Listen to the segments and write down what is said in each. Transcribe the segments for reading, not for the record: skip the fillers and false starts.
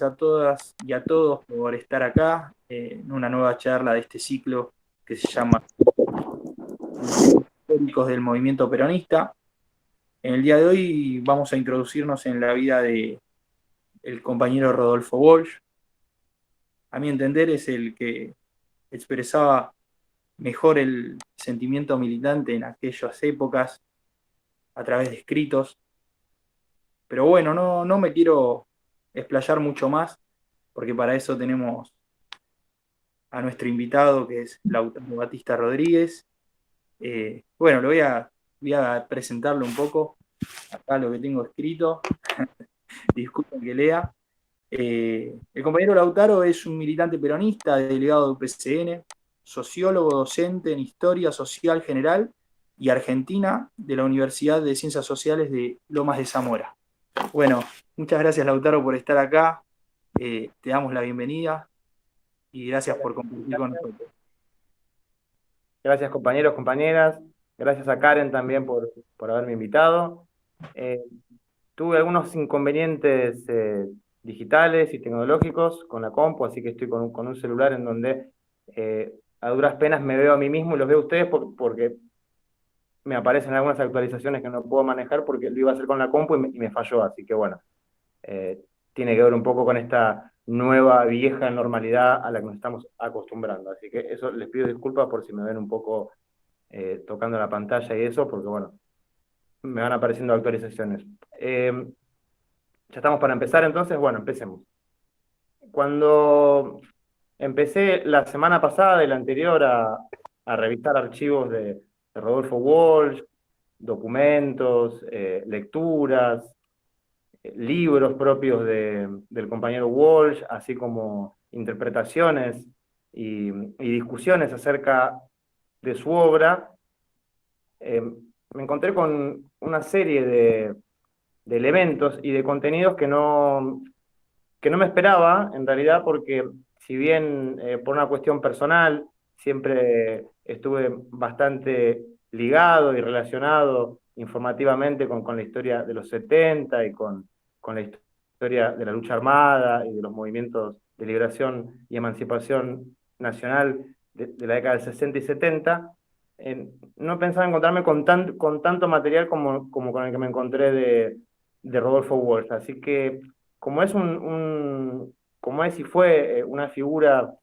a todas y a todos por estar acá en una nueva charla de este ciclo que se llama Históricos del Movimiento Peronista. En el día de hoy vamos a introducirnos en la vida de el compañero Rodolfo Walsh. A mi entender es el que expresaba mejor el sentimiento militante en aquellas épocas a través de escritos. Pero bueno, no me quiero explayar mucho más, porque para eso tenemos a nuestro invitado, que es Lautaro Batista Rodríguez. Bueno, voy a presentarlo un poco. Acá lo que tengo escrito. Disculpen que lea. El compañero Lautaro es un militante peronista, delegado de UPCN, sociólogo, docente en Historia Social General y Argentina de la Universidad de Ciencias Sociales de Lomas de Zamora. Bueno, muchas gracias, Lautaro, por estar acá. Te damos la bienvenida y gracias por compartir con nosotros. Gracias, compañeros, compañeras. Gracias a Karen también por haberme invitado. Tuve algunos inconvenientes digitales y tecnológicos con la compu, así que estoy con un celular en donde a duras penas me veo a mí mismo y los veo a ustedes porque me aparecen algunas actualizaciones que no puedo manejar porque lo iba a hacer con la compu y me falló. Así que bueno, tiene que ver un poco con esta nueva, vieja normalidad a la que nos estamos acostumbrando. Así que eso, les pido disculpas por si me ven un poco tocando la pantalla y eso, porque bueno, me van apareciendo actualizaciones. Ya estamos para empezar, entonces, bueno, empecemos. Cuando empecé la semana pasada y la anterior a revisar archivos de Rodolfo Walsh, documentos, lecturas, libros propios del compañero Walsh, así como interpretaciones y discusiones acerca de su obra, me encontré con una serie de elementos y de contenidos que no me esperaba, en realidad, porque si bien por una cuestión personal siempre estuve bastante ligado y relacionado informativamente con la historia de los 70 y con la historia de la lucha armada y de los movimientos de liberación y emancipación nacional de la década del 60 y 70, no pensaba encontrarme con tanto material como con el que me encontré de Rodolfo Walsh. Así que como es como es y fue una figura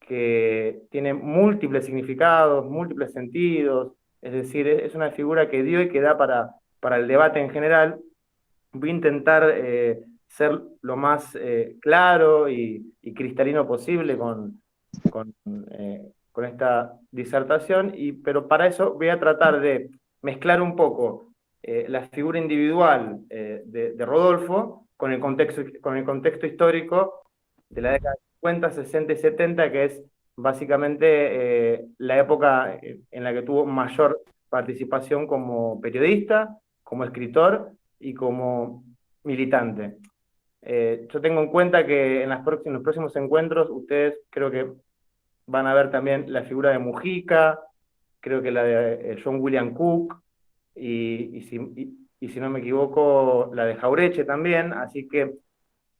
que tiene múltiples significados, múltiples sentidos, es decir, es una figura que dio y que da para el debate en general, voy a intentar ser lo más claro y cristalino posible con, con esta disertación, pero para eso voy a tratar de mezclar un poco la figura individual de Rodolfo con el contexto histórico de la década de 50, 60 y 70, que es básicamente la época en la que tuvo mayor participación como periodista, como escritor y como militante. Yo tengo en cuenta que en los próximos encuentros ustedes creo que van a ver también la figura de Mujica, creo que la de John William Cook, y si no me equivoco, la de Jaureche también, así que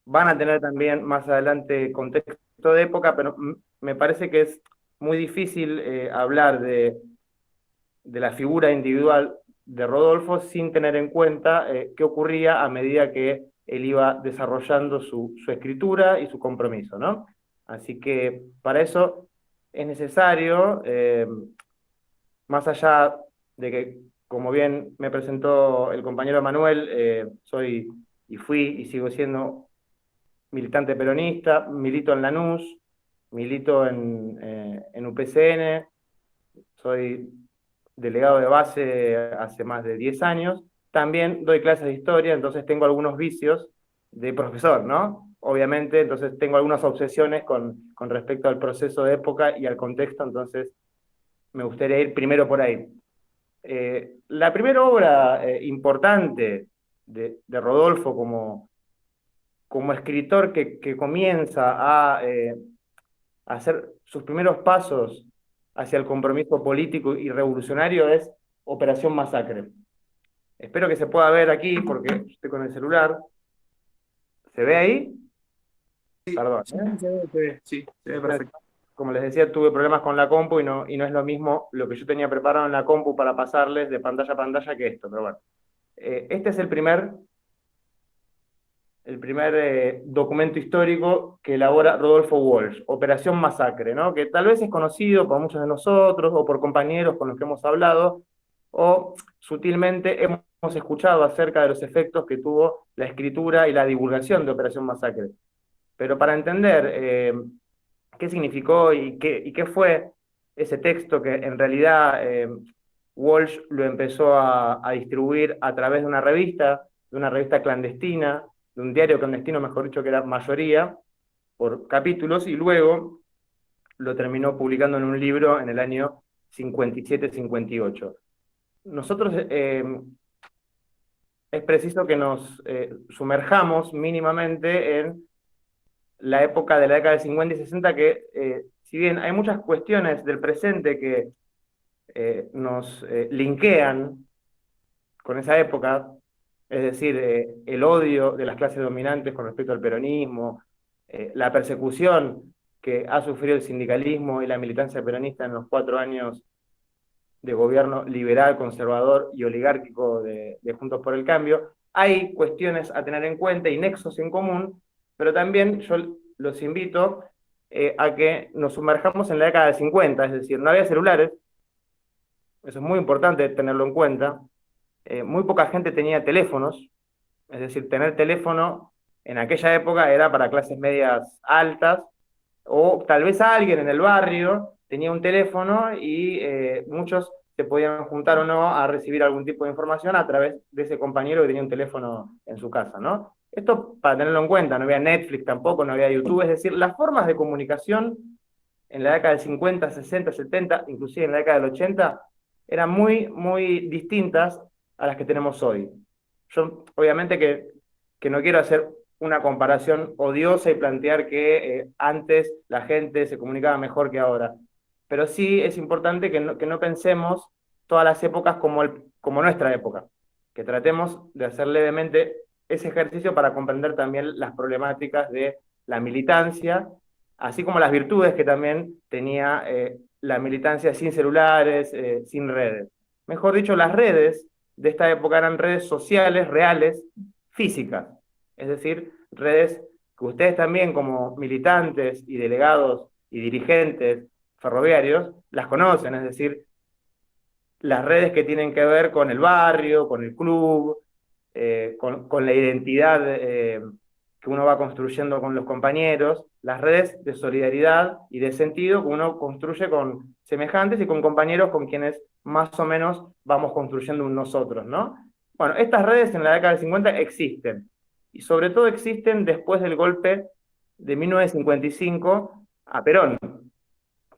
van a tener también más adelante contexto de época, pero me parece que es muy difícil hablar de la figura individual de Rodolfo sin tener en cuenta qué ocurría a medida que él iba desarrollando su escritura y su compromiso, ¿no? Así que para eso es necesario, más allá de que, como bien me presentó el compañero Manuel, soy y fui y sigo siendo militante peronista, milito en Lanús, milito en UPCN, soy delegado de base hace más de 10 años. También doy clases de historia, entonces tengo algunos vicios de profesor, ¿no? Obviamente, entonces tengo algunas obsesiones con respecto al proceso de época y al contexto, entonces me gustaría ir primero por ahí. La primera obra importante de Rodolfo como escritor que comienza a hacer sus primeros pasos hacia el compromiso político y revolucionario es Operación Masacre. Espero que se pueda ver aquí porque estoy con el celular. ¿Se ve ahí? Sí, Perdón, sí, ¿eh? sí, se ve perfecto. Como les decía, tuve problemas con la compu y no es lo mismo lo que yo tenía preparado en la compu para pasarles de pantalla a pantalla que esto, pero bueno. Este es el primer documento histórico que elabora Rodolfo Walsh, Operación Masacre, ¿no? Que tal vez es conocido por muchos de nosotros o por compañeros con los que hemos hablado, o sutilmente hemos escuchado acerca de los efectos que tuvo la escritura y la divulgación de Operación Masacre. Pero para entender qué significó y qué fue ese texto que en realidad Walsh lo empezó a distribuir a través de una revista clandestina, de un diario clandestino, mejor dicho, que era Mayoría, por capítulos, y luego lo terminó publicando en un libro en el año 57-58. Nosotros es preciso que nos sumerjamos mínimamente en la época de la década del 50 y 60 que, si bien hay muchas cuestiones del presente que nos linkean con esa época, es decir, el odio de las clases dominantes con respecto al peronismo, la persecución que ha sufrido el sindicalismo y la militancia peronista en los 4 años de gobierno liberal, conservador y oligárquico de Juntos por el Cambio. Hay cuestiones a tener en cuenta y nexos en común, pero también yo los invito a que nos sumerjamos en la década del 50, es decir, no había celulares, eso es muy importante tenerlo en cuenta, muy poca gente tenía teléfonos, es decir, tener teléfono en aquella época era para clases medias altas, o tal vez alguien en el barrio tenía un teléfono y muchos se podían juntar o no a recibir algún tipo de información a través de ese compañero que tenía un teléfono en su casa, ¿no? Esto para tenerlo en cuenta, no había Netflix tampoco, no había YouTube, es decir, las formas de comunicación en la década del 50, 60, 70, inclusive en la década del 80, eran muy, muy distintas a las que tenemos hoy. Yo, obviamente, que no quiero hacer una comparación odiosa y plantear que antes la gente se comunicaba mejor que ahora, pero sí es importante que no pensemos todas las épocas como nuestra época, que tratemos de hacer levemente ese ejercicio para comprender también las problemáticas de la militancia, así como las virtudes que también tenía la militancia sin celulares, sin redes. Mejor dicho, las redes de esta época eran redes sociales, reales, físicas, es decir, redes que ustedes también como militantes y delegados y dirigentes ferroviarios las conocen, es decir, las redes que tienen que ver con el barrio, con el club, con la identidad que uno va construyendo con los compañeros, las redes de solidaridad y de sentido que uno construye con semejantes y con compañeros con quienes más o menos vamos construyendo un nosotros, ¿no? Bueno, estas redes en la década del 50 existen, y sobre todo existen después del golpe de 1955 a Perón.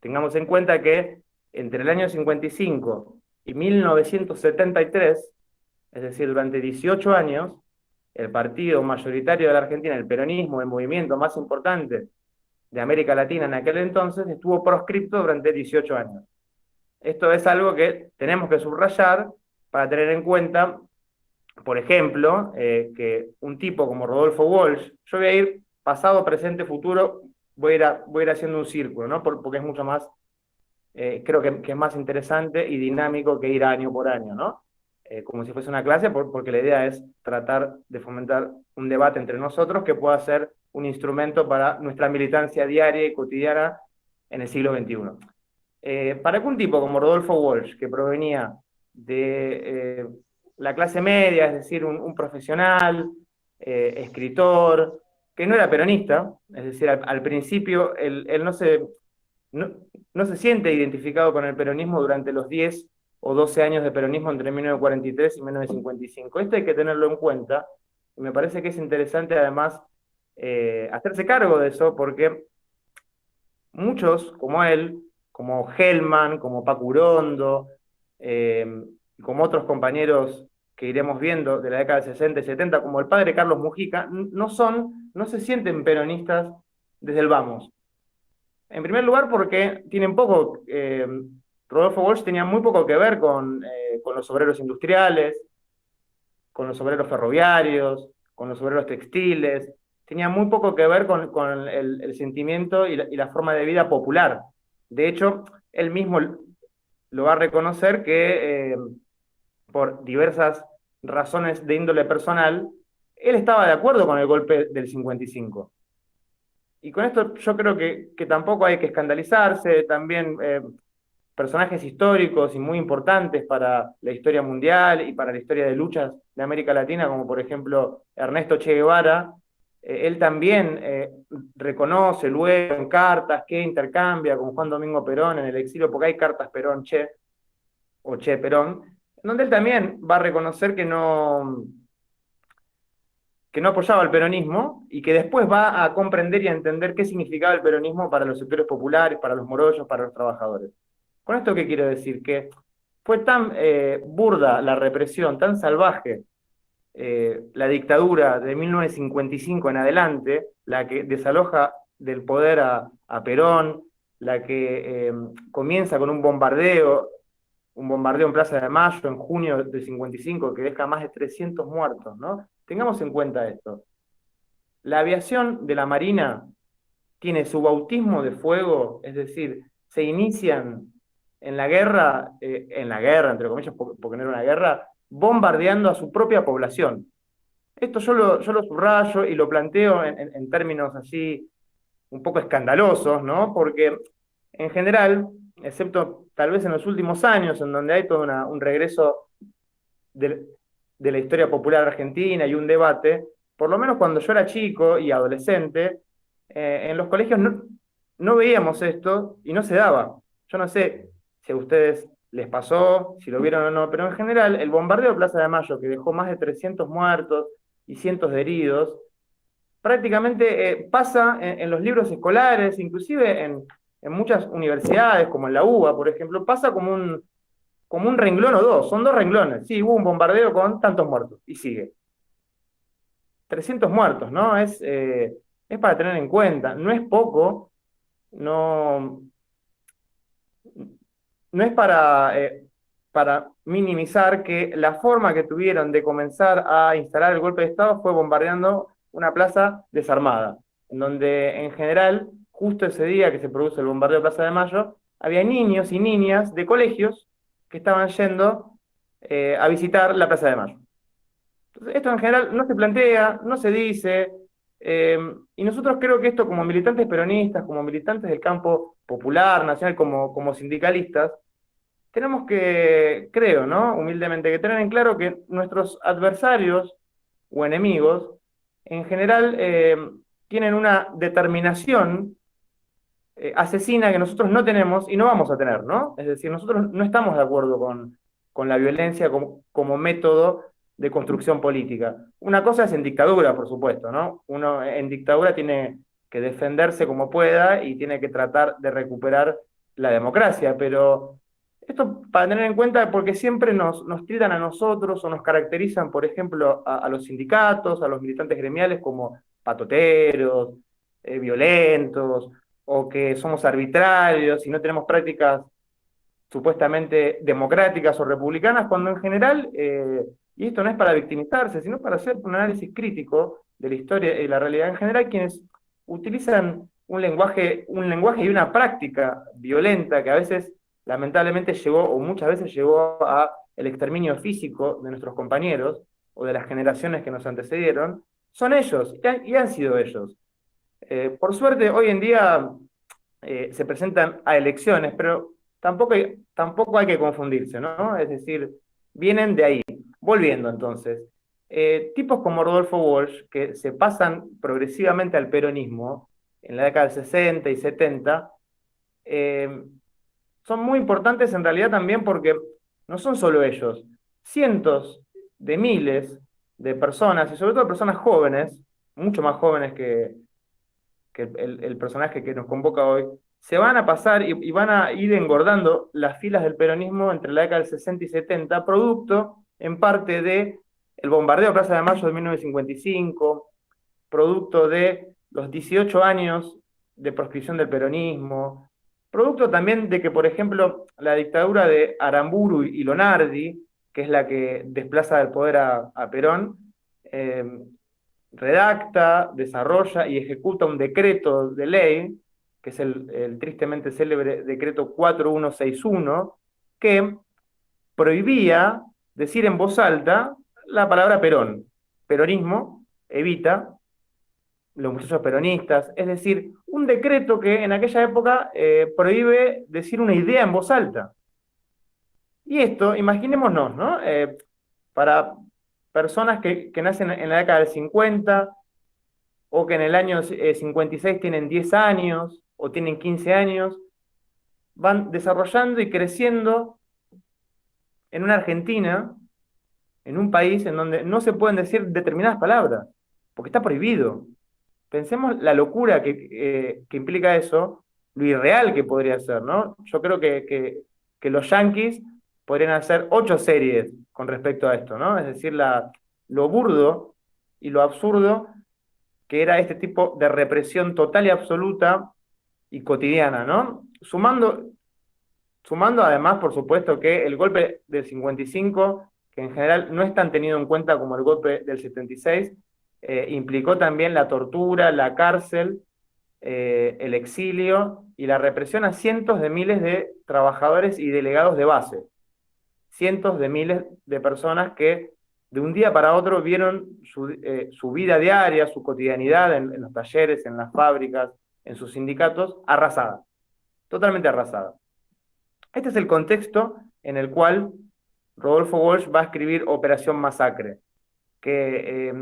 Tengamos en cuenta que entre el año 55 y 1973, es decir, durante 18 años, el partido mayoritario de la Argentina, el peronismo, el movimiento más importante de América Latina en aquel entonces, estuvo proscripto durante 18 años. Esto es algo que tenemos que subrayar para tener en cuenta, por ejemplo, que un tipo como Rodolfo Walsh, yo voy a ir pasado, presente, futuro, voy a ir haciendo un círculo, ¿no? Porque es mucho más creo que es más interesante y dinámico que ir año por año, ¿no? Como si fuese una clase, porque la idea es tratar de fomentar un debate entre nosotros que pueda ser un instrumento para nuestra militancia diaria y cotidiana en el siglo XXI. Para que un tipo como Rodolfo Walsh, que provenía de la clase media, es decir, un profesional, escritor, que no era peronista, es decir, al principio él no, no se siente identificado con el peronismo durante los 10 o 12 años de peronismo entre 1943 y 1955. Esto hay que tenerlo en cuenta, y me parece que es interesante además hacerse cargo de eso, porque muchos, como él, como Hellman, como Paco Urondo, como otros compañeros que iremos viendo de la década de 60 y 70, como el padre Carlos Mujica, no se sienten peronistas desde el vamos. En primer lugar, porque tienen poco, Rodolfo Walsh tenía muy poco que ver con los obreros industriales, con los obreros ferroviarios, con los obreros textiles. tenía muy poco que ver con el sentimiento y la forma de vida popular. De hecho, él mismo lo va a reconocer que por diversas razones de índole personal, él estaba de acuerdo con el golpe del 55. Y con esto yo creo que tampoco hay que escandalizarse, también personajes históricos y muy importantes para la historia mundial y para la historia de luchas de América Latina, como por ejemplo Ernesto Che Guevara, él también reconoce luego en cartas que intercambia con Juan Domingo Perón en el exilio, porque hay cartas Perón-Che o Che-Perón, donde él también va a reconocer que no apoyaba el peronismo y que después va a comprender y a entender qué significaba el peronismo para los sectores populares, para los morollos, para los trabajadores. ¿Con esto qué quiero decir? Que fue tan burda la represión, tan salvaje la dictadura de 1955 en adelante, la que desaloja del poder a Perón, la que comienza con un bombardeo en Plaza de Mayo en junio del 55 que deja más de 300 muertos, ¿no? Tengamos en cuenta esto. La aviación de la Marina tiene su bautismo de fuego, es decir, se inician en la guerra, entre comillas, porque no era una guerra, bombardeando a su propia población. Esto yo lo subrayo y lo planteo en términos así un poco escandalosos, ¿no? Porque en general, excepto tal vez en los últimos años, en donde hay todo un regreso de, de la historia popular argentina y un debate, por lo menos cuando yo era chico y adolescente, en los colegios no veíamos esto y no se daba. Yo no sé si a ustedes les pasó, si lo vieron o no, pero en general el bombardeo de Plaza de Mayo, que dejó más de 300 muertos y cientos de heridos, prácticamente pasa en los libros escolares, inclusive en muchas universidades, como en la UBA, por ejemplo, pasa como un renglón o dos, son dos renglones. Sí, hubo un bombardeo con tantos muertos, y sigue. 300 muertos, ¿no? Es para tener en cuenta, no es poco, no, no es para minimizar que la forma que tuvieron de comenzar a instalar el golpe de Estado fue bombardeando una plaza desarmada, en donde en general, justo ese día que se produce el bombardeo de Plaza de Mayo, había niños y niñas de colegios que estaban yendo a visitar la Plaza de Mayo. Entonces, esto en general no se plantea, no se dice, y nosotros creo que esto como militantes peronistas, como militantes del campo popular, nacional, como sindicalistas, tenemos que, creo, ¿no? Humildemente, que tener en claro que nuestros adversarios o enemigos, en general, tienen una determinación asesina que nosotros no tenemos y no vamos a tener, ¿no? Es decir, nosotros no estamos de acuerdo con la violencia como método de construcción política. Una cosa es en dictadura, por supuesto, ¿no? Uno en dictadura tiene que defenderse como pueda y tiene que tratar de recuperar la democracia, pero esto para tener en cuenta porque siempre nos tildan a nosotros o nos caracterizan, por ejemplo, a los sindicatos, a los militantes gremiales como patoteros, violentos, o que somos arbitrarios y no tenemos prácticas supuestamente democráticas o republicanas, cuando en general, y esto no es para victimizarse, sino para hacer un análisis crítico de la historia y la realidad en general, quienes utilizan un lenguaje y una práctica violenta que a veces lamentablemente llegó, o muchas veces llegó a el exterminio físico de nuestros compañeros o de las generaciones que nos antecedieron, son ellos, y han sido ellos. Por suerte, hoy en día se presentan a elecciones, pero tampoco hay que confundirse, ¿no? Es decir, vienen de ahí. Volviendo entonces, tipos como Rodolfo Walsh, que se pasan progresivamente al peronismo en la década del 60 y 70, son muy importantes en realidad también porque no son solo ellos, cientos de miles de personas, y sobre todo personas jóvenes, mucho más jóvenes que el personaje que nos convoca hoy, se van a pasar y van a ir engordando las filas del peronismo entre la década del 60 y 70, producto en parte de el bombardeo de Plaza de Mayo de 1955, producto de los 18 años de proscripción del peronismo, producto también de que, por ejemplo, la dictadura de Aramburu y Lonardi, que es la que desplaza del poder a Perón, redacta, desarrolla y ejecuta un decreto de ley, que es el tristemente célebre decreto 4161, que prohibía decir en voz alta la palabra Perón. Peronismo evita los muchachos peronistas, es decir, un decreto que en aquella época prohíbe decir una idea en voz alta. Y esto, imaginémonos, ¿no? Para personas que nacen en la década del 50 o que en el año 56 tienen 10 años o tienen 15 años, van desarrollando y creciendo en una Argentina, en un país en donde no se pueden decir determinadas palabras, porque está prohibido. Pensemos la locura que implica eso, lo irreal que podría ser, ¿no? Yo creo que los Yankees podrían hacer 8 series con respecto a esto, ¿no? Es decir, lo burdo y lo absurdo que era este tipo de represión total y absoluta y cotidiana, ¿no? Sumando además, por supuesto, que el golpe del 55, que en general no es tan tenido en cuenta como el golpe del 76, implicó también la tortura, la cárcel, el exilio y la represión a cientos de miles de trabajadores y delegados de base. Cientos de miles de personas que de un día para otro vieron su vida diaria, su cotidianidad en los talleres, en las fábricas, en sus sindicatos, arrasada, totalmente arrasada. Este es el contexto en el cual Rodolfo Walsh va a escribir Operación Masacre, que,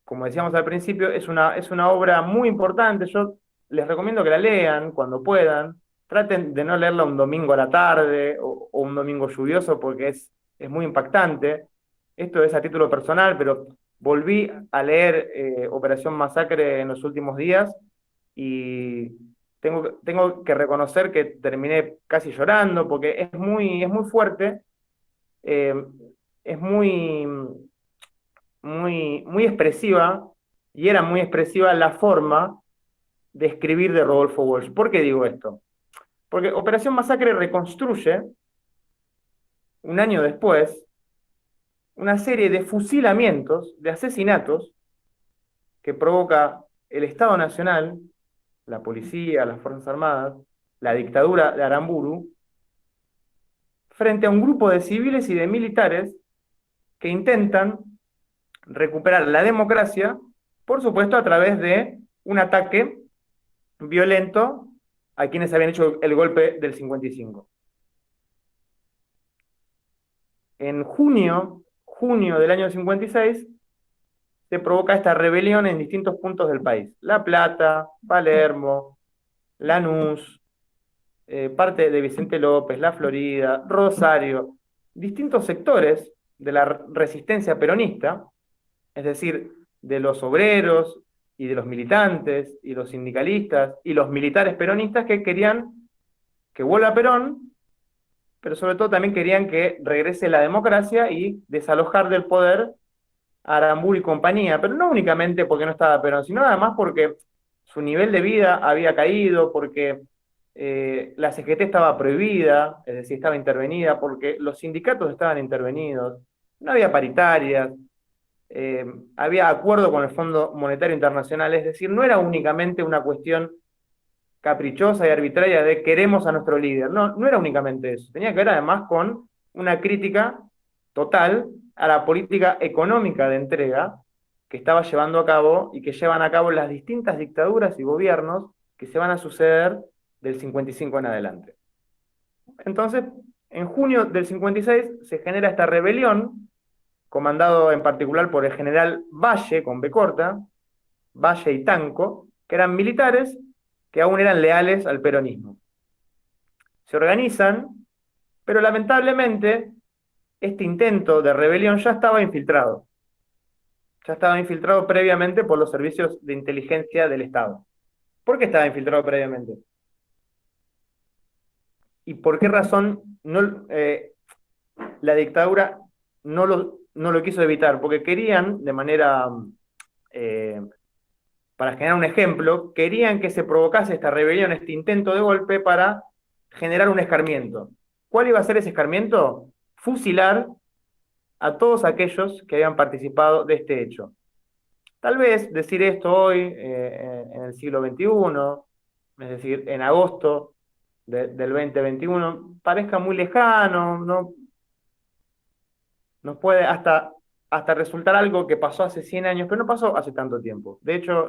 como decíamos al principio, es una obra muy importante. Yo les recomiendo que la lean cuando puedan. Traten de no leerla un domingo a la tarde o un domingo lluvioso porque es muy impactante. Esto es a título personal, pero volví a leer Operación Masacre en los últimos días y tengo que reconocer que terminé casi llorando porque es muy fuerte, eh, es muy expresiva, y era muy expresiva la forma de escribir de Rodolfo Walsh. ¿Por qué digo esto? Porque Operación Masacre reconstruye, un año después, una serie de fusilamientos, de asesinatos, que provoca el Estado Nacional, la policía, las Fuerzas Armadas, la dictadura de Aramburu, frente a un grupo de civiles y de militares que intentan recuperar la democracia, por supuesto a través de un ataque violento a quienes habían hecho el golpe del 55. En junio del año 56, se provoca esta rebelión en distintos puntos del país. La Plata, Palermo, Lanús, parte de Vicente López, La Florida, Rosario, distintos sectores de la resistencia peronista, es decir, de los obreros y de los militantes y los sindicalistas y los militares peronistas que querían que vuelva Perón, pero sobre todo también querían que regrese la democracia y desalojar del poder a Aramburu y compañía, pero no únicamente porque no estaba Perón, sino además porque su nivel de vida había caído, porque la CGT estaba prohibida, es decir, estaba intervenida, porque los sindicatos estaban intervenidos, no había paritarias, había acuerdo con el Fondo Monetario Internacional, es decir, no era únicamente una cuestión caprichosa y arbitraria de queremos a nuestro líder, no era únicamente eso, tenía que ver además con una crítica total a la política económica de entrega que estaba llevando a cabo y que llevan a cabo las distintas dictaduras y gobiernos que se van a suceder del 55 en adelante. Entonces, en junio del 56 se genera esta rebelión, comandado en particular por el general Valle, con B corta, Valle y Tanco, que eran militares que aún eran leales al peronismo. Se organizan, pero lamentablemente este intento de rebelión ya estaba infiltrado. Ya estaba infiltrado previamente por los servicios de inteligencia del Estado. ¿Por qué estaba infiltrado previamente? ¿Y por qué razón la dictadura no lo quiso evitar? Porque querían, de manera, para generar un ejemplo, querían que se provocase esta rebelión, este intento de golpe para generar un escarmiento. ¿Cuál iba a ser ese escarmiento? Fusilar a todos aquellos que habían participado de este hecho. Tal vez decir esto hoy, en el siglo XXI, es decir, en agosto del 2021, parezca muy lejano, ¿no? Nos puede hasta resultar algo que pasó hace 100 años, pero no pasó hace tanto tiempo. De hecho,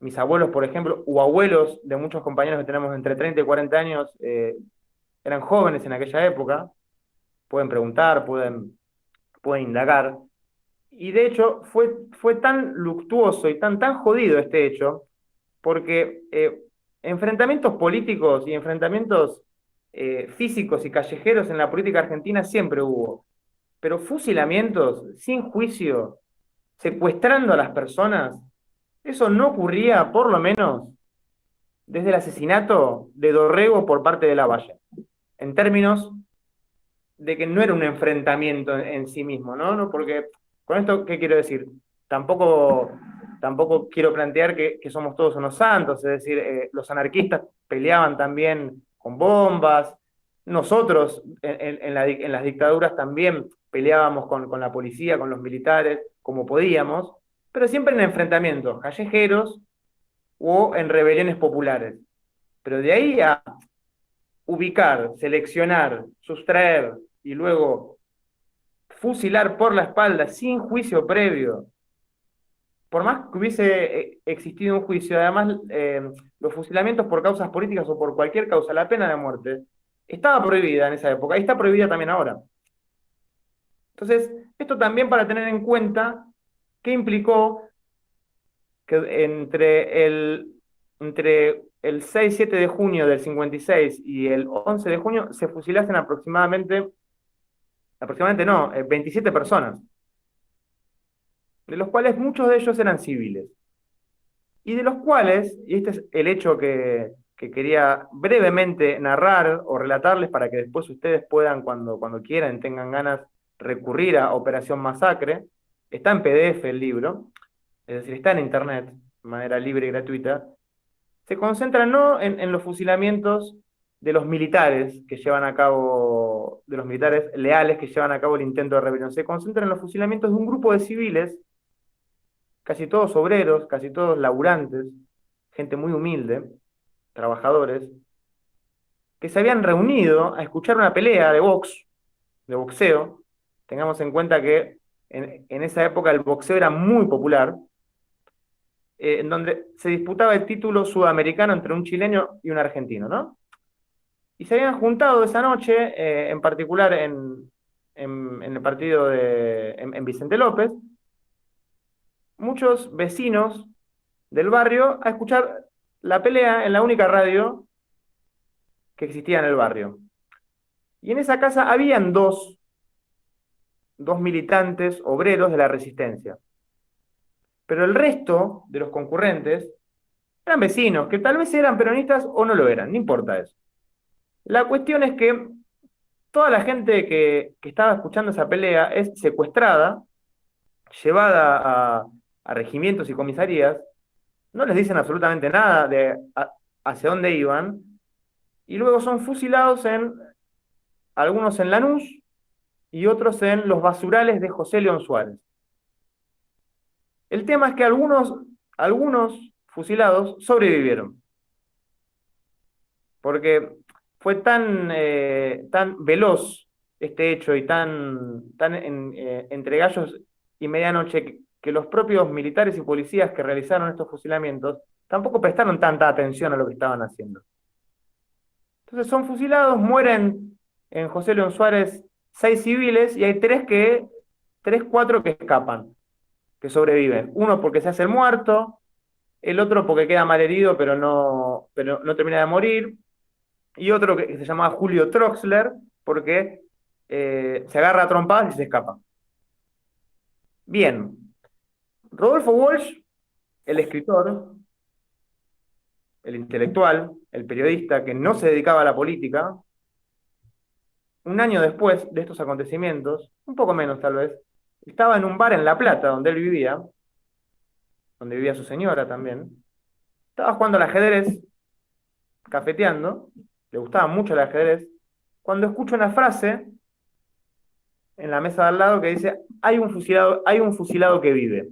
mis abuelos, por ejemplo, o abuelos de muchos compañeros que tenemos entre 30 y 40 años, eran jóvenes en aquella época, pueden preguntar, pueden indagar. Y de hecho fue tan luctuoso y tan jodido este hecho, porque enfrentamientos políticos y enfrentamientos físicos y callejeros en la política argentina siempre hubo, pero fusilamientos sin juicio, secuestrando a las personas, eso no ocurría por lo menos desde el asesinato de Dorrego por parte de Lavalle, en términos de que no era un enfrentamiento en sí mismo, ¿no? ¿No? Porque con esto, ¿qué quiero decir? Tampoco quiero plantear que somos todos unos santos, es decir, los anarquistas peleaban también con bombas, nosotros en las dictaduras también peleábamos con la policía, con los militares, como podíamos, pero siempre en enfrentamientos callejeros o en rebeliones populares. Pero de ahí a ubicar, seleccionar, sustraer y luego fusilar por la espalda sin juicio previo, por más que hubiese existido un juicio, además los fusilamientos por causas políticas o por cualquier causa, la pena de muerte, estaba prohibida en esa época y está prohibida también ahora. Entonces, esto también para tener en cuenta qué implicó que entre el 6-7 de junio del 56 y el 11 de junio se fusilasen aproximadamente no, 27 personas, de los cuales muchos de ellos eran civiles. Y de los cuales, y este es el hecho que quería brevemente narrar o relatarles para que después ustedes puedan, cuando quieran, tengan ganas, recurrir a Operación Masacre, está en PDF el libro, es decir, está en internet, de manera libre y gratuita, se concentra no en los fusilamientos de los militares que llevan a cabo, de los militares leales que llevan a cabo el intento de rebelión, se concentra en los fusilamientos de un grupo de civiles, casi todos obreros, casi todos laburantes, gente muy humilde, trabajadores, que se habían reunido a escuchar una pelea de boxeo. Tengamos en cuenta que en esa época el boxeo era muy popular, en donde se disputaba el título sudamericano entre un chileno y un argentino, ¿no? Y se habían juntado esa noche, en particular en el partido en Vicente López, muchos vecinos del barrio a escuchar la pelea en la única radio que existía en el barrio. Y en esa casa habían dos militantes obreros de la resistencia. Pero el resto de los concurrentes eran vecinos, que tal vez eran peronistas o no lo eran, no importa eso. La cuestión es que toda la gente que estaba escuchando esa pelea es secuestrada, llevada a regimientos y comisarías, no les dicen absolutamente nada de hacia dónde iban, y luego son fusilados algunos en Lanús y otros en los basurales de José León Suárez. El tema es que algunos fusilados sobrevivieron, porque fue tan veloz este hecho y entre gallos y medianoche que los propios militares y policías que realizaron estos fusilamientos tampoco prestaron tanta atención a lo que estaban haciendo. Entonces son fusilados, mueren en José León Suárez 6 civiles y hay 4 que escapan, que sobreviven. Uno porque se hace el muerto, el otro porque queda mal herido pero no termina de morir, y otro que se llamaba Julio Troxler porque se agarra a trompadas y se escapa. Bien, Rodolfo Walsh, el escritor, el intelectual, el periodista que no se dedicaba a la política, un año después de estos acontecimientos, un poco menos tal vez, estaba en un bar en La Plata donde él vivía, donde vivía su señora también, estaba jugando al ajedrez, cafeteando, le gustaba mucho el ajedrez, cuando escucho una frase en la mesa de al lado que dice, hay un fusilado que vive.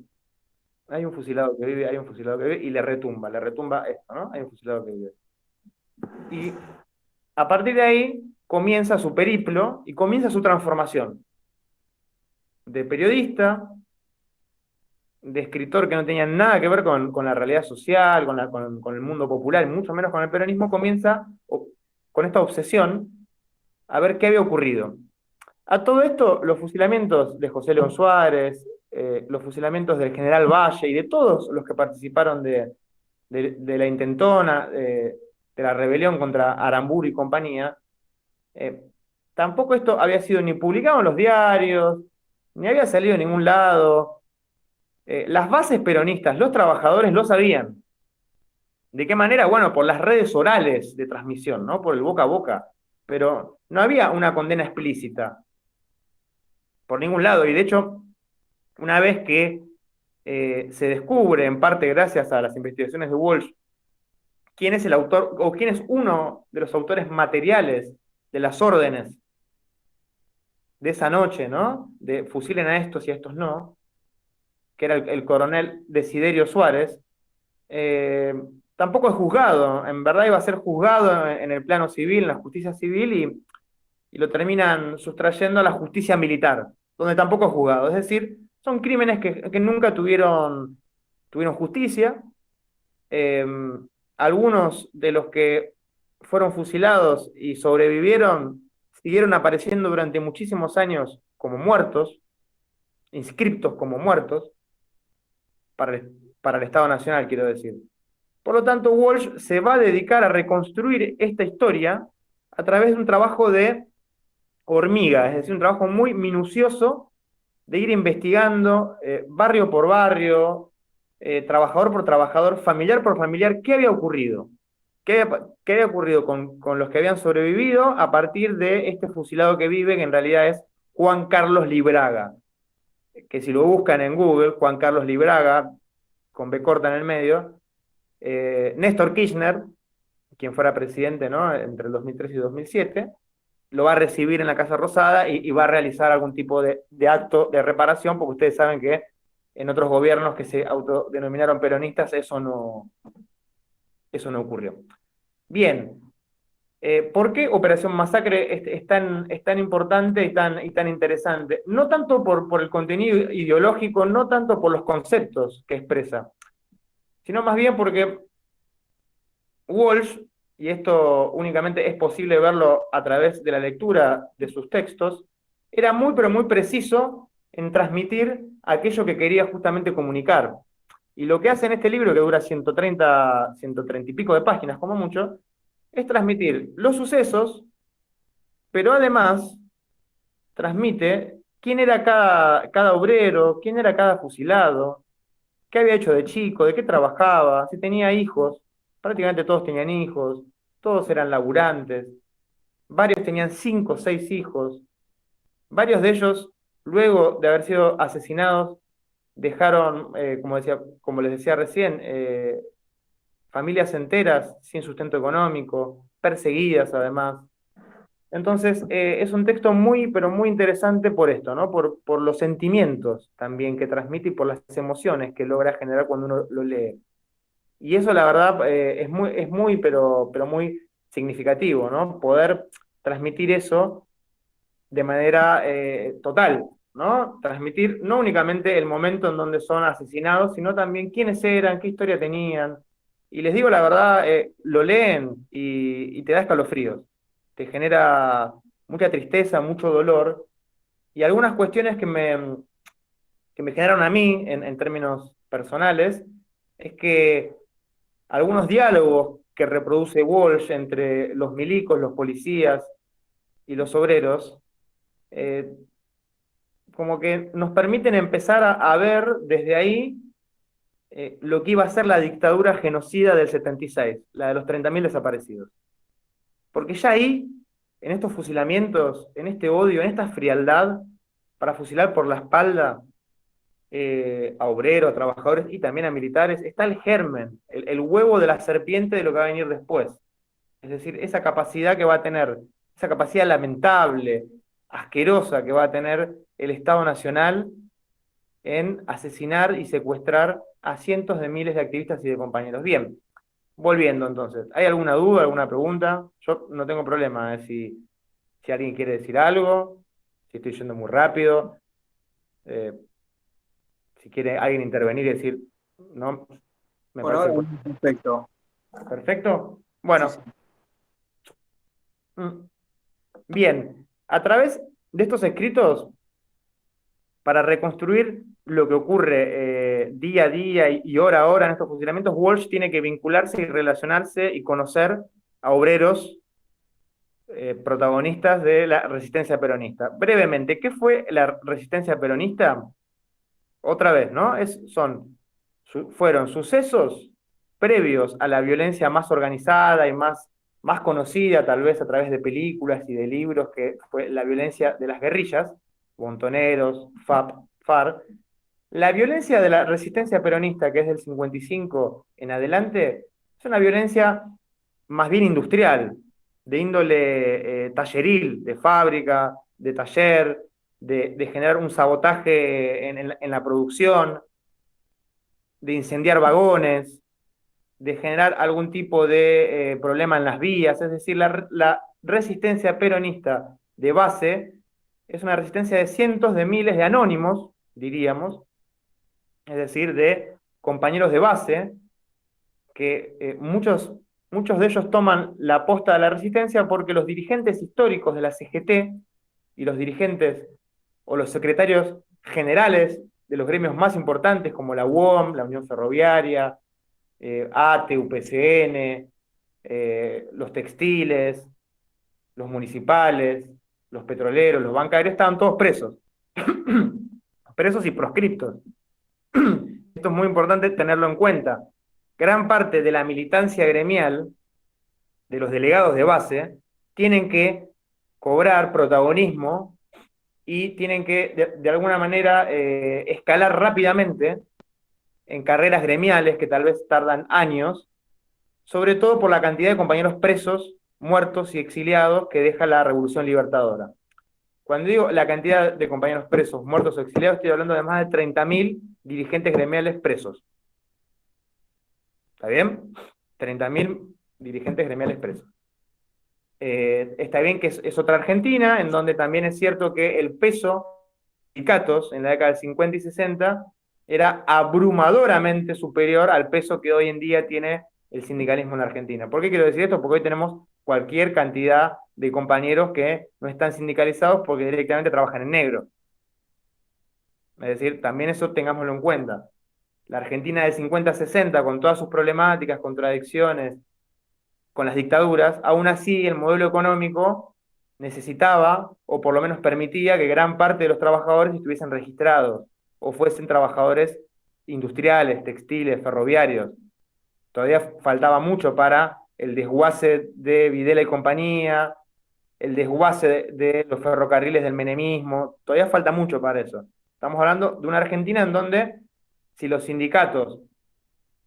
hay un fusilado que vive, hay un fusilado que vive, y le retumba esto, ¿no? Hay un fusilado que vive. Y a partir de ahí comienza su periplo y comienza su transformación de periodista, de escritor que no tenía nada que ver con la realidad social, con el mundo popular, y mucho menos con el peronismo, comienza con esta obsesión a ver qué había ocurrido. A todo esto, los fusilamientos de José León Suárez, los fusilamientos del general Valle y de todos los que participaron de la intentona, de la rebelión contra Aramburu y compañía, eh, tampoco esto había sido ni publicado en los diarios, ni había salido en ningún lado. Las bases peronistas, los trabajadores lo sabían. ¿De qué manera? Bueno, por las redes orales de transmisión, ¿no? Por el boca a boca. Pero no había una condena explícita por ningún lado. Y de hecho, una vez que se descubre, en parte gracias a las investigaciones de Walsh, quién es el autor o quién es uno de los autores materiales de las órdenes de esa noche, ¿no? De fusilen a estos y a estos no, que era el coronel Desiderio Suárez, eh, tampoco es juzgado. En verdad iba a ser juzgado en el plano civil, en la justicia civil, y lo terminan sustrayendo a la justicia militar, donde tampoco es juzgado. Es decir, son crímenes que nunca tuvieron justicia. Eh, Algunos de los que fueron fusilados y sobrevivieron siguieron apareciendo durante muchísimos años como muertos, inscriptos como muertos, para el Estado Nacional, quiero decir. Por lo tanto, Walsh se va a dedicar a reconstruir esta historia a través de un trabajo de hormiga, es decir, un trabajo muy minucioso de ir investigando barrio por barrio, trabajador por trabajador, familiar por familiar, qué había ocurrido. ¿Qué había ocurrido con los que habían sobrevivido a partir de este fusilado que vive, que en realidad es Juan Carlos Libraga? Que si lo buscan en Google, Juan Carlos Libraga, con B corta en el medio, Néstor Kirchner, quien fuera presidente, ¿no? Entre el 2003 y 2007, lo va a recibir en la Casa Rosada y va a realizar algún tipo de acto de reparación, porque ustedes saben que en otros gobiernos que se autodenominaron peronistas eso no ocurrió. Bien, ¿por qué Operación Masacre es tan importante y tan interesante? No tanto por el contenido ideológico, no tanto por los conceptos que expresa, sino más bien porque Walsh, y esto únicamente es posible verlo a través de la lectura de sus textos, era muy pero muy preciso en transmitir aquello que quería justamente comunicar. Y lo que hace en este libro, que dura 130 y pico de páginas como mucho, es transmitir los sucesos, pero además transmite quién era cada obrero, quién era cada fusilado, qué había hecho de chico, de qué trabajaba, si tenía hijos. Prácticamente todos tenían hijos, todos eran laburantes, varios tenían 5 o 6 hijos, varios de ellos, luego de haber sido asesinados, dejaron, como les decía recién, familias enteras sin sustento económico, perseguidas además. Entonces, es un texto muy, pero muy interesante por esto, ¿no? Por los sentimientos también que transmite y por las emociones que logra generar cuando uno lo lee. Y eso, la verdad, es muy, pero muy significativo, ¿no? Poder transmitir eso de manera total, ¿no? Transmitir no únicamente el momento en donde son asesinados, sino también quiénes eran, qué historia tenían. Y les digo la verdad, lo leen y te da escalofríos, te genera mucha tristeza, mucho dolor, y algunas cuestiones que me generaron a mí en términos personales, es que algunos diálogos que reproduce Walsh entre los milicos, los policías y los obreros, eh, como que nos permiten empezar a ver desde ahí lo que iba a ser la dictadura genocida del 76, la de los 30.000 desaparecidos. Porque ya ahí, en estos fusilamientos, en este odio, en esta frialdad, para fusilar por la espalda a obreros, a trabajadores y también a militares, está el germen, el huevo de la serpiente de lo que va a venir después. Es decir, esa capacidad que va a tener, esa capacidad lamentable, asquerosa que va a tener el Estado Nacional en asesinar y secuestrar a cientos de miles de activistas y de compañeros. Bien, volviendo entonces, ¿hay alguna duda, alguna pregunta? Yo no tengo problema, si alguien quiere decir algo, si estoy yendo muy rápido, eh, si quiere alguien intervenir y decir, no, me Por parece ahora, que perfecto. perfecto. Sí, Bueno, sí. mm, bien, a través de estos escritos, para reconstruir lo que ocurre día a día y hora a hora en estos fusilamientos, Walsh tiene que vincularse y relacionarse y conocer a obreros protagonistas de la resistencia peronista. Brevemente, ¿qué fue la resistencia peronista? Otra vez, ¿no? Fueron sucesos previos a la violencia más organizada y más conocida, tal vez a través de películas y de libros, que fue la violencia de las guerrillas, Montoneros, FAP, FARC. La violencia de la resistencia peronista, que es del 55 en adelante, es una violencia más bien industrial, de índole talleril, de fábrica, de taller, de generar un sabotaje en la producción, de incendiar vagones, de generar algún tipo de problema en las vías. Es decir, la resistencia peronista de base es una resistencia de cientos de miles de anónimos, diríamos, es decir, de compañeros de base, que muchos de ellos toman la posta de la resistencia porque los dirigentes históricos de la CGT y los dirigentes o los secretarios generales de los gremios más importantes como la UOM, la Unión Ferroviaria, ATE, UPCN, los textiles, los municipales, los petroleros, los bancarios, estaban todos presos. Presos y proscriptos. Esto es muy importante tenerlo en cuenta. Gran parte de la militancia gremial, de los delegados de base, tienen que cobrar protagonismo y tienen que, de alguna manera, escalar rápidamente en carreras gremiales que tal vez tardan años, sobre todo por la cantidad de compañeros presos, muertos y exiliados que deja la Revolución Libertadora. Cuando digo la cantidad de compañeros presos, muertos o exiliados, estoy hablando de más de 30.000 dirigentes gremiales presos. ¿Está bien? 30.000 dirigentes gremiales presos. Está bien que es otra Argentina, en donde también es cierto que el peso de sindicatos en la década del 50 y 60 era abrumadoramente superior al peso que hoy en día tiene el sindicalismo en Argentina. ¿Por qué quiero decir esto? Porque hoy tenemos cualquier cantidad de compañeros que no están sindicalizados porque directamente trabajan en negro. Es decir, también eso tengámoslo en cuenta. La Argentina del 50-60, con todas sus problemáticas, contradicciones, con las dictaduras, aún así el modelo económico necesitaba, o por lo menos permitía, que gran parte de los trabajadores estuviesen registrados, o fuesen trabajadores industriales, textiles, ferroviarios. Todavía faltaba mucho para el desguace de Videla y compañía, el desguace de los ferrocarriles del menemismo, todavía falta mucho para eso. Estamos hablando de una Argentina en donde si los sindicatos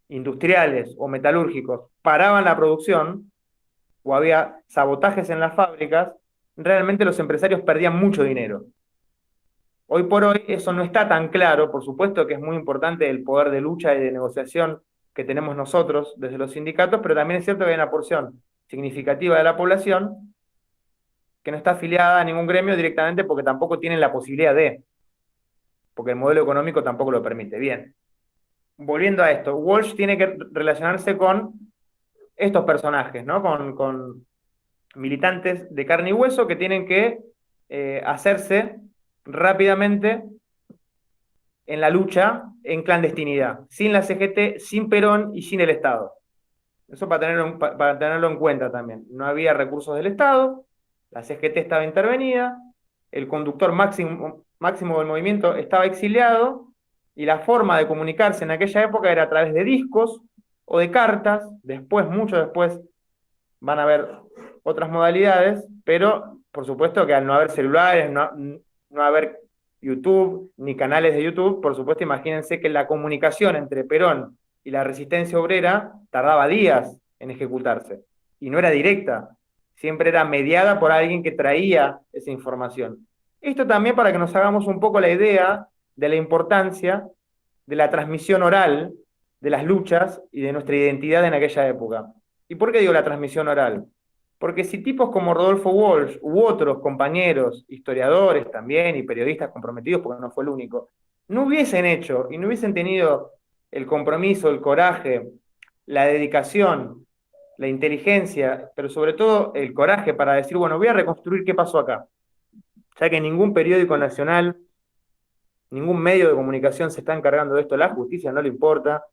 industriales o metalúrgicos paraban la producción o había sabotajes en las fábricas, realmente los empresarios perdían mucho dinero. Hoy por hoy eso no está tan claro, por supuesto que es muy importante el poder de lucha y de negociación que tenemos nosotros desde los sindicatos, pero también es cierto que hay una porción significativa de la población que no está afiliada a ningún gremio directamente porque tampoco tienen la posibilidad porque el modelo económico tampoco lo permite. Bien, volviendo a esto, Walsh tiene que relacionarse con estos personajes, ¿no? Con militantes de carne y hueso que tienen que hacerse rápidamente en la lucha en clandestinidad, sin la CGT, sin Perón y sin el Estado. Eso para tenerlo en cuenta también. No había recursos del Estado, la CGT estaba intervenida, el conductor máximo del movimiento estaba exiliado y la forma de comunicarse en aquella época era a través de discos o de cartas. Después, mucho después, van a haber otras modalidades, pero por supuesto que al no haber celulares, no haber YouTube ni canales de YouTube, por supuesto imagínense que la comunicación entre Perón y la resistencia obrera tardaba días en ejecutarse y no era directa, siempre era mediada por alguien que traía esa información. Esto también para que nos hagamos un poco la idea de la importancia de la transmisión oral de las luchas y de nuestra identidad en aquella época. ¿Y por qué digo la transmisión oral? Porque si tipos como Rodolfo Walsh u otros compañeros, historiadores también y periodistas comprometidos, porque no fue el único, no hubiesen hecho y no hubiesen tenido el compromiso, el coraje, la dedicación, la inteligencia, pero sobre todo el coraje para decir, bueno, voy a reconstruir qué pasó acá, ya que ningún periódico nacional, ningún medio de comunicación se está encargando de esto, la justicia no le importa,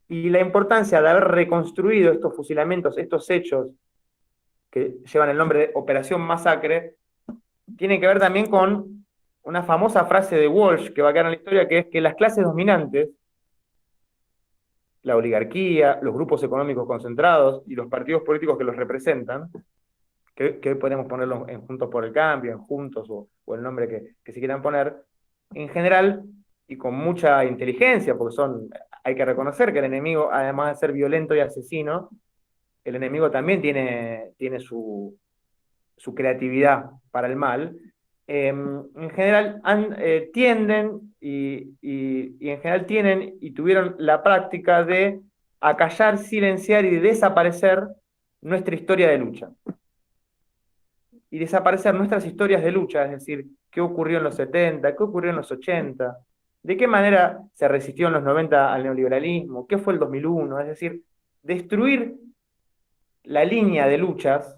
y la importancia de haber reconstruido estos fusilamientos, estos hechos que llevan el nombre de Operación Masacre, tiene que ver también con una famosa frase de Walsh que va a quedar en la historia, que es que las clases dominantes, la oligarquía, los grupos económicos concentrados y los partidos políticos que los representan, que hoy podemos ponerlo en Juntos por el Cambio, en Juntos o el nombre que se quieran poner, en general, y con mucha inteligencia, porque hay que reconocer que el enemigo, además de ser violento y asesino, el enemigo también tiene su creatividad para el mal. En general tienden y en general tienen y tuvieron la práctica de acallar, silenciar y desaparecer nuestra historia de lucha. Y desaparecer nuestras historias de lucha, es decir, qué ocurrió en los 70, qué ocurrió en los 80, de qué manera se resistió en los 90 al neoliberalismo, qué fue el 2001, es decir, destruir la línea de luchas,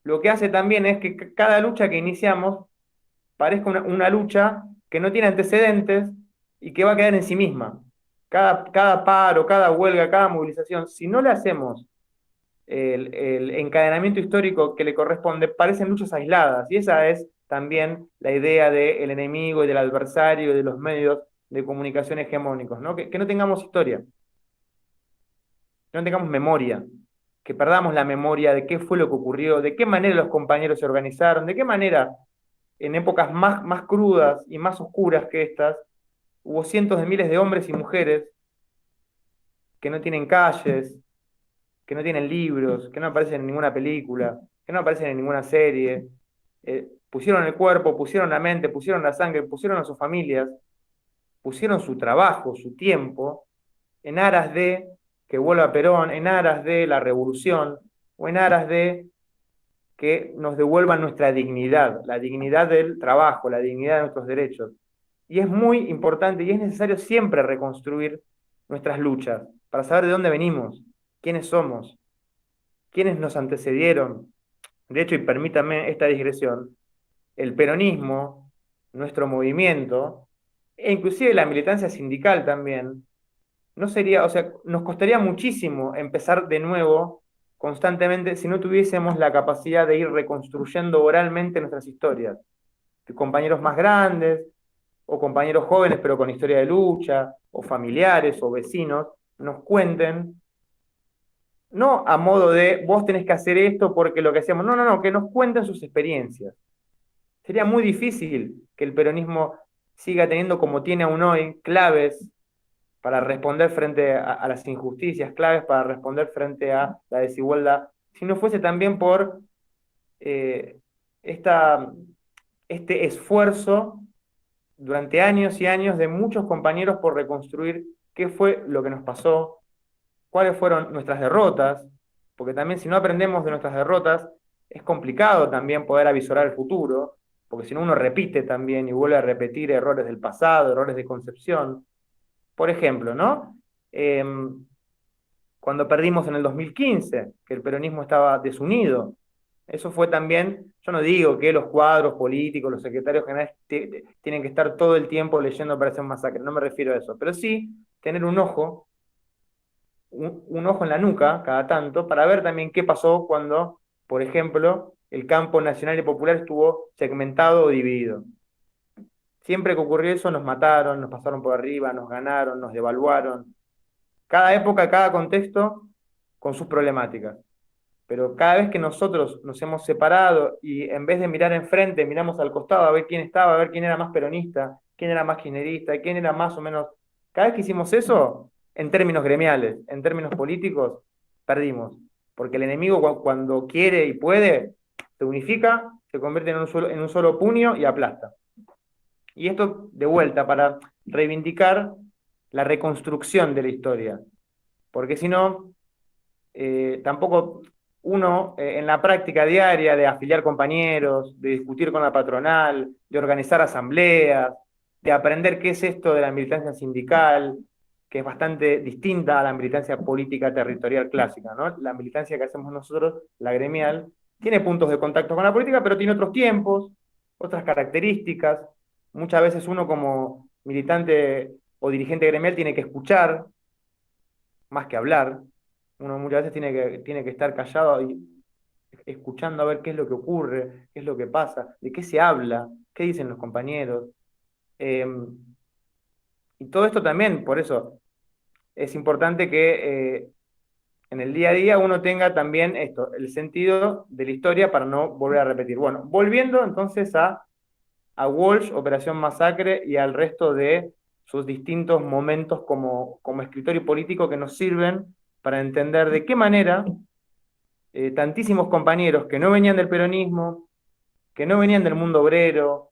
lo que hace también es que cada lucha que iniciamos parezca una lucha que no tiene antecedentes y que va a quedar en sí misma. Cada paro, cada huelga, cada movilización, si no le hacemos el encadenamiento histórico que le corresponde, parecen luchas aisladas. Y esa es también la idea del enemigo y del adversario y de los medios de comunicación hegemónicos, ¿no? Que no tengamos historia, que no tengamos memoria, que perdamos la memoria de qué fue lo que ocurrió, de qué manera los compañeros se organizaron, de qué manera en épocas más crudas y más oscuras que estas, hubo cientos de miles de hombres y mujeres que no tienen calles, que no tienen libros, que no aparecen en ninguna película, que no aparecen en ninguna serie. Pusieron el cuerpo, pusieron la mente, pusieron la sangre, pusieron a sus familias, pusieron su trabajo, su tiempo, en aras de que vuelva Perón, en aras de la revolución, o en aras de que nos devuelvan nuestra dignidad, la dignidad del trabajo, la dignidad de nuestros derechos. Y es muy importante y es necesario siempre reconstruir nuestras luchas para saber de dónde venimos, quiénes somos, quiénes nos antecedieron. De hecho, y permítanme esta digresión, el peronismo, nuestro movimiento, e inclusive la militancia sindical también, no sería, o sea, nos costaría muchísimo empezar de nuevo constantemente si no tuviésemos la capacidad de ir reconstruyendo oralmente nuestras historias. Que compañeros más grandes, o compañeros jóvenes pero con historia de lucha, o familiares o vecinos, nos cuenten, no a modo de vos tenés que hacer esto porque lo que hacemos, no, no, no, que nos cuenten sus experiencias. Sería muy difícil que el peronismo siga teniendo como tiene aún hoy claves para responder frente a las injusticias, claves para responder frente a la desigualdad, si no fuese también por eh, este esfuerzo durante años y años de muchos compañeros por reconstruir qué fue lo que nos pasó, cuáles fueron nuestras derrotas, porque también si no aprendemos de nuestras derrotas, es complicado también poder avisorar el futuro, porque si no uno repite también y vuelve a repetir errores del pasado, errores de concepción. Por ejemplo, ¿no? Cuando perdimos en el 2015, que el peronismo estaba desunido, eso fue también, yo no digo que los cuadros políticos, los secretarios generales tienen que estar todo el tiempo leyendo Operación Masacre, no me refiero a eso, pero sí tener un ojo en la nuca cada tanto para ver también qué pasó cuando, por ejemplo, el campo nacional y popular estuvo segmentado o dividido. Siempre que ocurrió eso nos mataron, nos pasaron por arriba, nos ganaron, nos devaluaron. Cada época, cada contexto con sus problemáticas. Pero cada vez que nosotros nos hemos separado y en vez de mirar enfrente, miramos al costado a ver quién estaba, a ver quién era más peronista, quién era más kirchnerista, quién era más o menos... Cada vez que hicimos eso, en términos gremiales, en términos políticos, perdimos. Porque el enemigo cuando quiere y puede, se unifica, se convierte en un solo puño y aplasta. Y esto, de vuelta, para reivindicar la reconstrucción de la historia, porque si no, tampoco uno en la práctica diaria de afiliar compañeros, de discutir con la patronal, de organizar asambleas, de aprender qué es esto de la militancia sindical, que es bastante distinta a la militancia política territorial clásica, ¿no? La militancia que hacemos nosotros, la gremial, tiene puntos de contacto con la política, pero tiene otros tiempos, otras características. Muchas veces uno como militante o dirigente gremial tiene que escuchar más que hablar. Uno muchas veces tiene que estar callado y escuchando a ver qué es lo que ocurre, qué es lo que pasa, de qué se habla, qué dicen los compañeros. Eh, y todo esto también, por eso, es importante que en el día a día uno tenga también esto, el sentido de la historia para no volver a repetir. Bueno, volviendo entonces a Walsh, Operación Masacre y al resto de sus distintos momentos como escritor y político que nos sirven para entender de qué manera tantísimos compañeros que no venían del peronismo, que no venían del mundo obrero,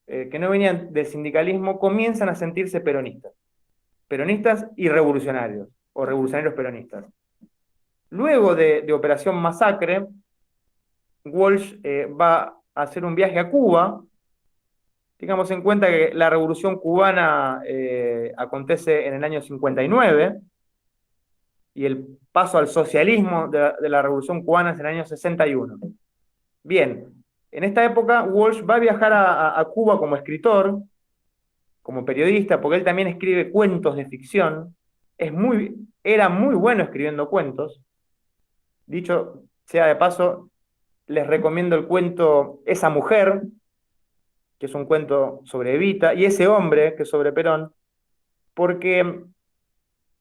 que no venían del sindicalismo, comienzan a sentirse peronistas. Peronistas y revolucionarios, o revolucionarios peronistas. Luego de Operación Masacre, Walsh va a hacer un viaje a Cuba. Tengamos en cuenta que la revolución cubana acontece en el año 59 y el paso al socialismo de la revolución cubana es en el año 61. Bien, en esta época Walsh va a viajar a Cuba como escritor, como periodista, porque él también escribe cuentos de ficción. Era muy bueno escribiendo cuentos. Dicho sea de paso, les recomiendo el cuento Esa mujer, que es un cuento sobre Evita, y Ese hombre, que es sobre Perón, porque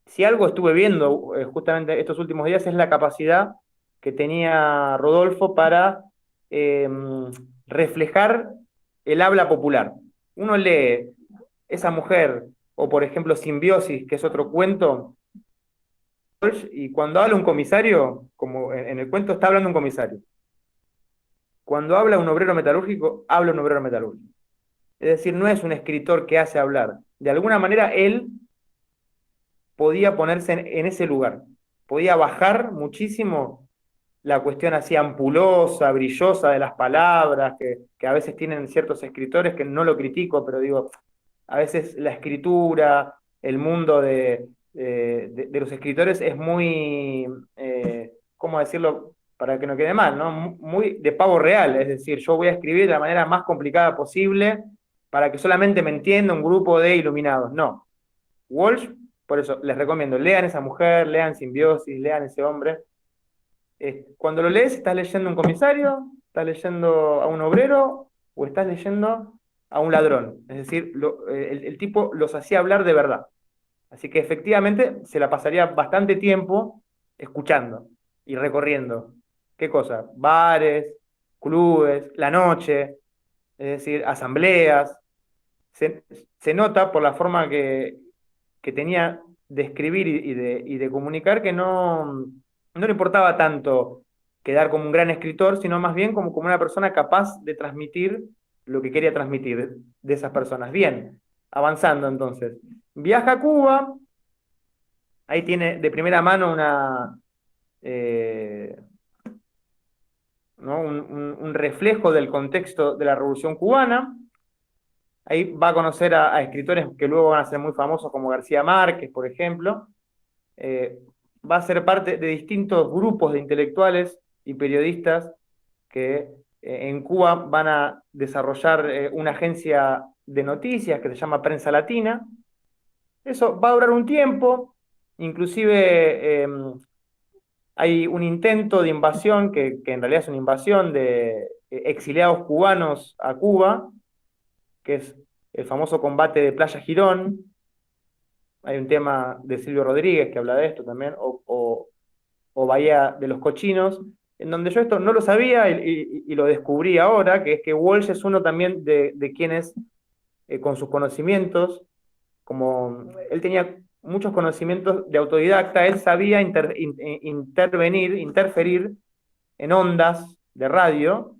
si algo estuve viendo justamente estos últimos días es la capacidad que tenía Rodolfo para eh, reflejar el habla popular. Uno lee Esa mujer, o por ejemplo Simbiosis, que es otro cuento, y cuando habla un comisario, como en el cuento está hablando un comisario, cuando habla un obrero metalúrgico, habla un obrero metalúrgico. Es decir, no es un escritor que hace hablar. De alguna manera él podía ponerse en ese lugar, podía bajar muchísimo la cuestión así ampulosa, brillosa de las palabras, que a veces tienen ciertos escritores, que no lo critico, pero digo, a veces la escritura, el mundo de los escritores es muy, ¿cómo decirlo? Para que no quede mal, ¿no? Muy de pavo real, es decir, yo voy a escribir de la manera más complicada posible para que solamente me entienda un grupo de iluminados. No. Walsh, por eso les recomiendo, lean Esa mujer, lean Simbiosis, lean Ese hombre. Cuando lo lees, ¿estás leyendo a un comisario? ¿Estás leyendo a un obrero? ¿O estás leyendo a un ladrón? Es decir, el tipo los hacía hablar de verdad. Así que efectivamente se la pasaría bastante tiempo escuchando y recorriendo. ¿Qué cosa? Bares, clubes, la noche, es decir, asambleas. Se, se nota por la forma que tenía de escribir y de comunicar que no le importaba tanto quedar como un gran escritor, sino más bien como una persona capaz de transmitir lo que quería transmitir de esas personas. Bien, avanzando entonces. Viaja a Cuba, ahí tiene de primera mano eh, ¿no? un reflejo del contexto de la Revolución Cubana. Ahí va a conocer a escritores que luego van a ser muy famosos como García Márquez, por ejemplo. Va a ser parte de distintos grupos de intelectuales y periodistas que en Cuba van a desarrollar una agencia de noticias que se llama Prensa Latina. Eso va a durar un tiempo, inclusive hay un intento de invasión, que en realidad es una invasión de exiliados cubanos a Cuba, que es el famoso combate de Playa Girón. Hay un tema de Silvio Rodríguez que habla de esto también, o Bahía de los Cochinos, en donde yo esto no lo sabía y lo descubrí ahora, que es que Walsh es uno también de quienes, con sus conocimientos, como él tenía muchos conocimientos de autodidacta, él sabía interferir en ondas de radio,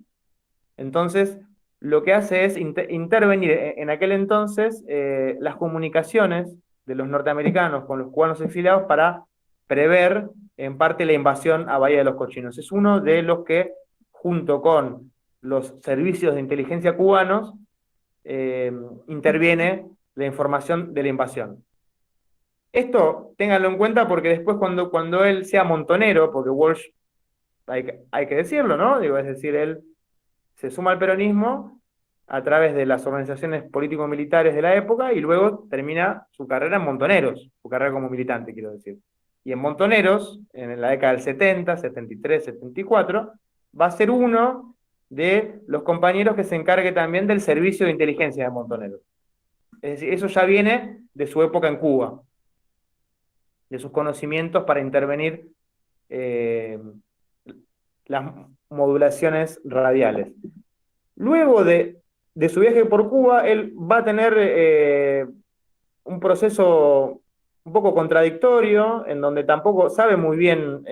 entonces lo que hace es intervenir en aquel entonces las comunicaciones de los norteamericanos con los cubanos exiliados para prever en parte la invasión a Bahía de los Cochinos. Es uno de los que, junto con los servicios de inteligencia cubanos, interviene la información de la invasión. Esto ténganlo en cuenta porque después cuando él sea montonero, porque Walsh, hay que decirlo, ¿no? Digo, es decir, él se suma al peronismo a través de las organizaciones político-militares de la época y luego termina su carrera en Montoneros, su carrera como militante, quiero decir. Y en Montoneros, en la década del 70, 73, 74, va a ser uno de los compañeros que se encargue también del servicio de inteligencia de Montoneros. Es decir, eso ya viene de su época en Cuba, de sus conocimientos para intervenir las modulaciones radiales. Luego de su viaje por Cuba, él va a tener un proceso un poco contradictorio, en donde tampoco sabe muy bien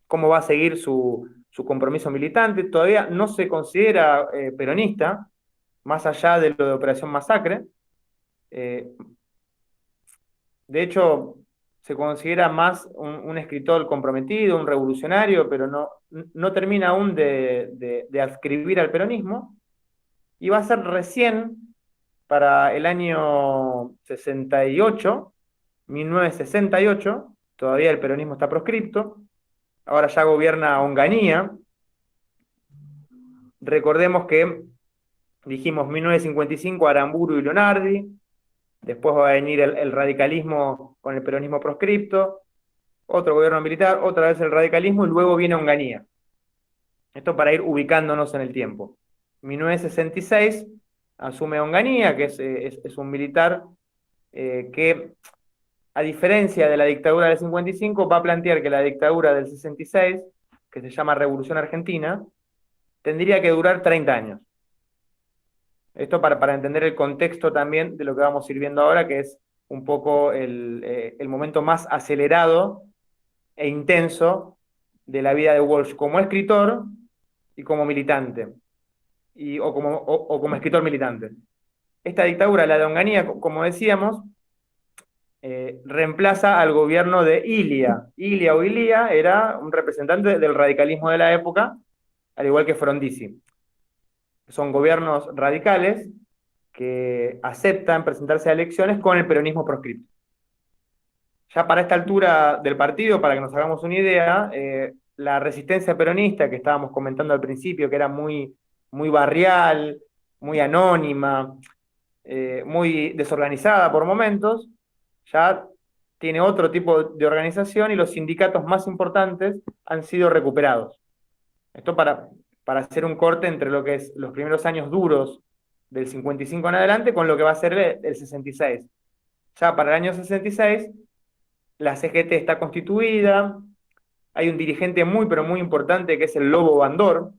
cómo va a seguir su compromiso militante. Todavía no se considera peronista, más allá de lo de Operación Masacre. De hecho, se considera más un escritor comprometido, un revolucionario, pero no termina aún de adscribir al peronismo. Y va a ser recién para el año 68, 1968, todavía el peronismo está proscripto, ahora ya gobierna Onganía. Recordemos que dijimos 1955 Aramburu y Leonardi, después va a venir el radicalismo con el peronismo proscripto, otro gobierno militar, otra vez el radicalismo y luego viene Onganía. Esto para ir ubicándonos en el tiempo. 1966 asume Onganía, que es un militar que, a diferencia de la dictadura del 55, va a plantear que la dictadura del 66, que se llama Revolución Argentina, tendría que durar 30 años. Esto para entender el contexto también de lo que vamos a ir viendo ahora, que es un poco el momento más acelerado e intenso de la vida de Walsh como escritor y como militante, o como escritor militante. Esta dictadura, la de Onganía, como decíamos, reemplaza al gobierno de Ilia. Ilia o Ilia era un representante del radicalismo de la época, al igual que Frondizi. Son gobiernos radicales que aceptan presentarse a elecciones con el peronismo proscripto. Ya para esta altura del partido, para que nos hagamos una idea, la resistencia peronista que estábamos comentando al principio, que era muy, muy barrial, muy anónima, muy desorganizada por momentos, ya tiene otro tipo de organización y los sindicatos más importantes han sido recuperados. Esto para hacer un corte entre lo que es los primeros años duros del 55 en adelante con lo que va a ser el 66. Ya para el año 66, la CGT está constituida, hay un dirigente muy, pero muy importante que es el Lobo Bandor.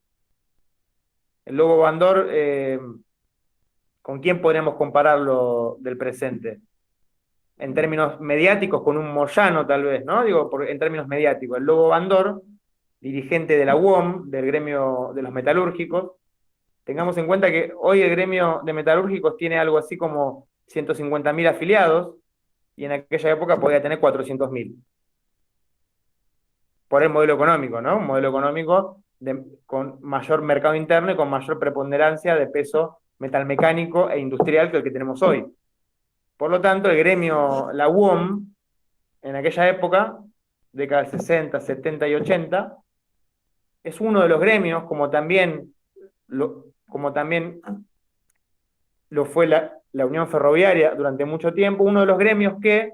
El Lobo Bandor, ¿con quién podríamos compararlo del presente? En términos mediáticos, con un Moyano tal vez, ¿no? Digo, en términos mediáticos. El Lobo Bandor, dirigente de la UOM, del gremio de los metalúrgicos. Tengamos en cuenta que hoy el gremio de metalúrgicos tiene algo así como 150.000 afiliados, y en aquella época podía tener 400.000. Por el modelo económico, ¿no? Un modelo económico con mayor mercado interno y con mayor preponderancia de peso metalmecánico e industrial que el que tenemos hoy. Por lo tanto, el gremio, la UOM, en aquella época, décadas 60, 70 y 80, es uno de los gremios, como también lo fue la Unión Ferroviaria durante mucho tiempo, uno de los gremios que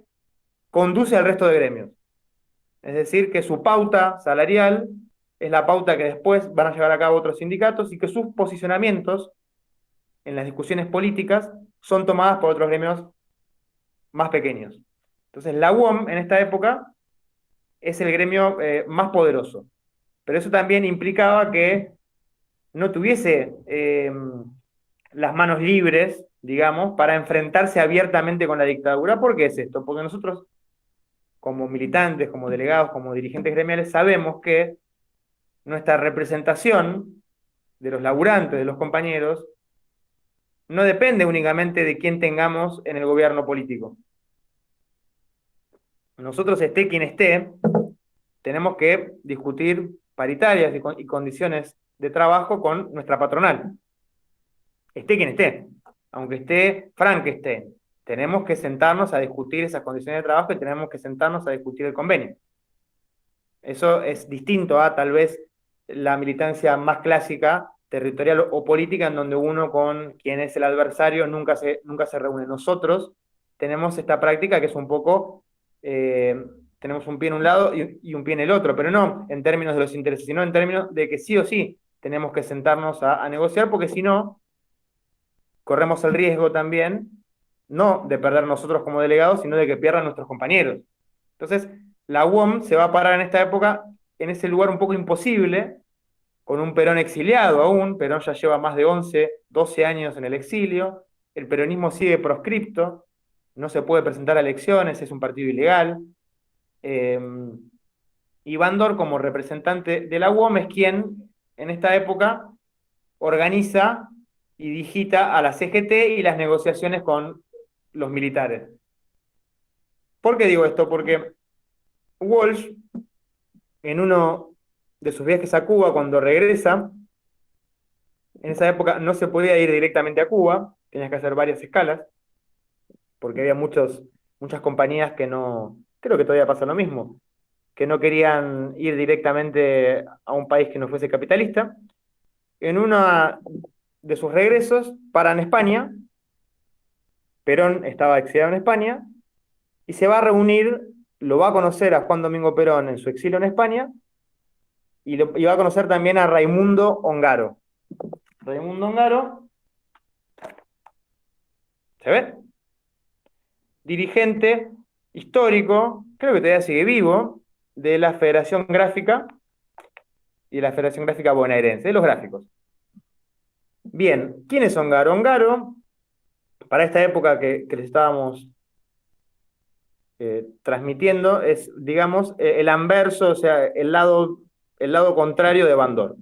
conduce al resto de gremios. Es decir, que su pauta salarial es la pauta que después van a llevar a cabo otros sindicatos y que sus posicionamientos en las discusiones políticas son tomadas por otros gremios más pequeños. Entonces, la UOM en esta época es el gremio más poderoso. Pero eso también implicaba que no tuviese las manos libres, digamos, para enfrentarse abiertamente con la dictadura. ¿Por qué es esto? Porque nosotros, como militantes, como delegados, como dirigentes gremiales, sabemos que nuestra representación de los laburantes, de los compañeros, no depende únicamente de quién tengamos en el gobierno político. Nosotros, esté quien esté, tenemos que discutir paritarias y condiciones de trabajo con nuestra patronal. Esté quien esté, aunque esté Frankenstein, tenemos que sentarnos a discutir esas condiciones de trabajo y tenemos que sentarnos a discutir el convenio. Eso es distinto a tal vez la militancia más clásica, territorial o política, en donde uno con quien es el adversario nunca se reúne. Nosotros tenemos esta práctica que es un poco, tenemos un pie en un lado y un pie en el otro, pero no en términos de los intereses, sino en términos de que sí o sí tenemos que sentarnos a negociar, porque si no, corremos el riesgo también, no de perder nosotros como delegados, sino de que pierdan nuestros compañeros. Entonces, la UOM se va a parar en esta época en ese lugar un poco imposible, con un Perón exiliado aún. Perón ya lleva más de 11, 12 años en el exilio, el peronismo sigue proscripto, no se puede presentar a elecciones, es un partido ilegal. Y Bandor, como representante de la UOM, es quien en esta época organiza y digita a la CGT y las negociaciones con los militares. ¿Por qué digo esto? Porque Walsh, en uno de sus viajes a Cuba, cuando regresa, en esa época no se podía ir directamente a Cuba, tenías que hacer varias escalas, porque había muchas compañías que no, creo que todavía pasa lo mismo, que no querían ir directamente a un país que no fuese capitalista. En uno de sus regresos, para en España, Perón estaba exiliado en España, y se va a reunir, lo va a conocer a Juan Domingo Perón en su exilio en España, y va a conocer también a Raimundo Ongaro. Raimundo Ongaro, ¿se ve? Dirigente histórico, creo que todavía sigue vivo, de la Federación Gráfica y de la Federación Gráfica Bonaerense, de los gráficos. Bien, ¿quién es Ongaro? Ongaro, para esta época que les estábamos transmitiendo, es, digamos, el anverso, o sea, el lado contrario de Bandor.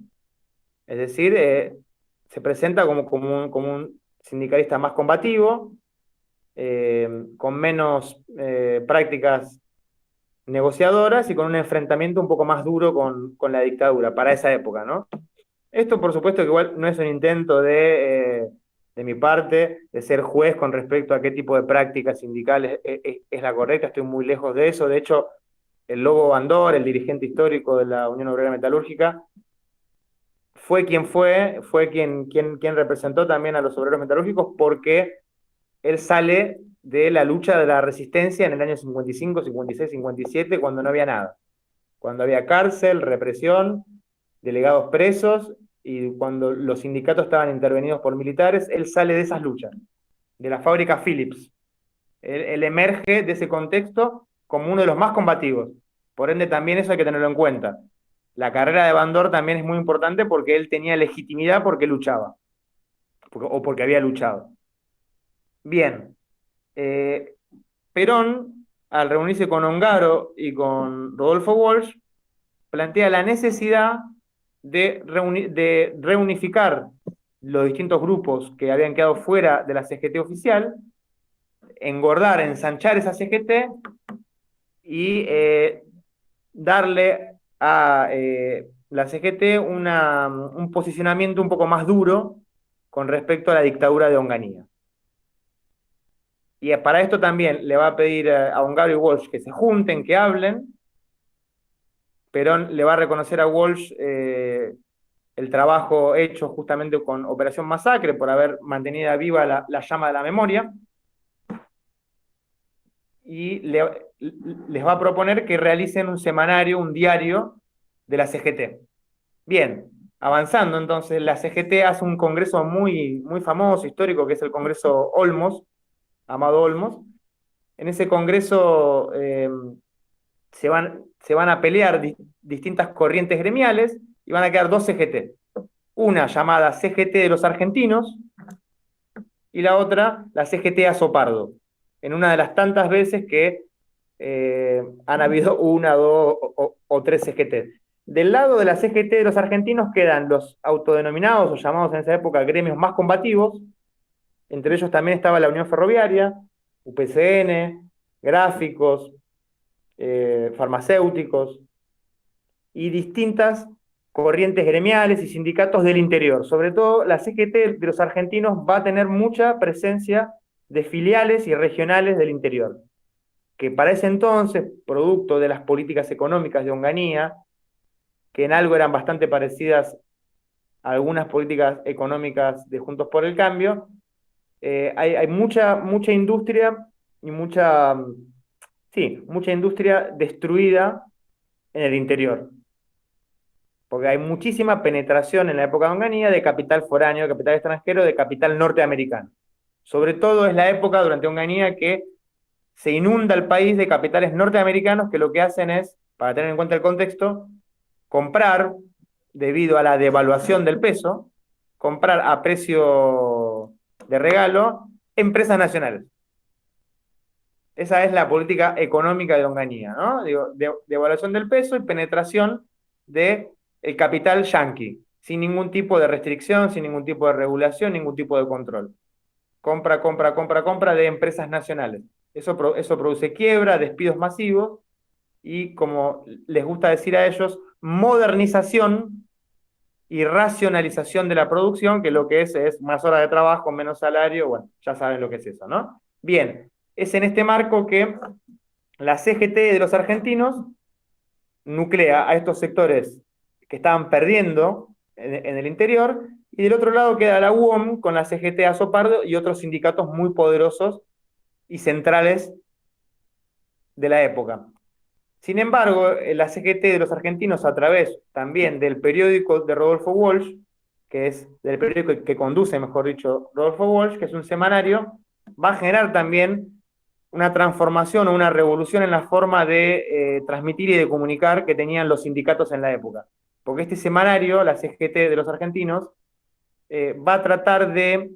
Es decir, se presenta como un sindicalista más combativo, con menos prácticas negociadoras y con un enfrentamiento un poco más duro con la dictadura para esa época, ¿no? Esto, por supuesto, que igual no es un intento de mi parte de ser juez con respecto a qué tipo de prácticas sindicales es la correcta. Estoy muy lejos de eso. De hecho, el Lobo Bandor, el dirigente histórico de la Unión Obrera Metalúrgica, fue quien representó también a los obreros metalúrgicos, porque él sale de la lucha de la resistencia en el año 55, 56, 57, cuando no había nada. Cuando había cárcel, represión, delegados presos, y cuando los sindicatos estaban intervenidos por militares, él sale de esas luchas, de la fábrica Philips. Él emerge de ese contexto como uno de los más combativos. Por ende, también eso hay que tenerlo en cuenta. La carrera de Bandor también es muy importante porque él tenía legitimidad porque luchaba, o porque había luchado. Bien, Perón, al reunirse con Ongaro y con Rodolfo Walsh, plantea la necesidad de reunificar los distintos grupos que habían quedado fuera de la CGT oficial, engordar, ensanchar esa CGT y darle a la CGT un posicionamiento un poco más duro con respecto a la dictadura de Onganía. Y para esto también le va a pedir a Ongaro y Walsh que se junten, que hablen. Perón le va a reconocer a Walsh el trabajo hecho justamente con Operación Masacre, por haber mantenido viva la llama de la memoria, y les va a proponer que realicen un semanario, un diario de la CGT. Bien, avanzando entonces, la CGT hace un congreso muy, muy famoso, histórico, que es el Congreso Olmos, Amado Olmos. En ese congreso se van a pelear distintas corrientes gremiales y van a quedar dos CGT. Una llamada CGT de los argentinos y la otra, la CGT Azopardo, en una de las tantas veces que han habido una, dos o tres CGT. Del lado de la CGT de los argentinos quedan los autodenominados o llamados en esa época gremios más combativos, entre ellos también estaba la Unión Ferroviaria, UPCN, gráficos, farmacéuticos y distintas corrientes gremiales y sindicatos del interior. Sobre todo, la CGT de los argentinos va a tener mucha presencia de filiales y regionales del interior, que para ese entonces, producto de las políticas económicas de Onganía, que en algo eran bastante parecidas a algunas políticas económicas de Juntos por el Cambio, hay mucha industria y mucha industria destruida en el interior, porque hay muchísima penetración en la época de Onganía de capital foráneo, de capital extranjero, de capital norteamericano. Sobre todo es la época durante Onganía que se inunda el país de capitales norteamericanos que lo que hacen es, para tener en cuenta el contexto, comprar, debido a la devaluación del peso, comprar a precio de regalo empresas nacionales. Esa es la política económica de Onganía, ¿no? Digo, devaluación del peso y penetración del capital yanqui, sin ningún tipo de restricción, sin ningún tipo de regulación, ningún tipo de control. Compra de empresas nacionales. Eso produce quiebra, despidos masivos y, como les gusta decir a ellos, modernización y racionalización de la producción, que lo que es más horas de trabajo, menos salario, bueno, ya saben lo que es eso, ¿no? Bien, es en este marco que la CGT de los argentinos nuclea a estos sectores que estaban perdiendo en el interior, y del otro lado queda la UOM con la CGT Azopardo y otros sindicatos muy poderosos y centrales de la época. Sin embargo, la CGT de los argentinos, a través también del periódico de Rodolfo Walsh, que es del periódico que conduce, mejor dicho, Rodolfo Walsh, que es un semanario, va a generar también una transformación o una revolución en la forma de transmitir y de comunicar que tenían los sindicatos en la época. Porque este semanario, la CGT de los argentinos, va a tratar de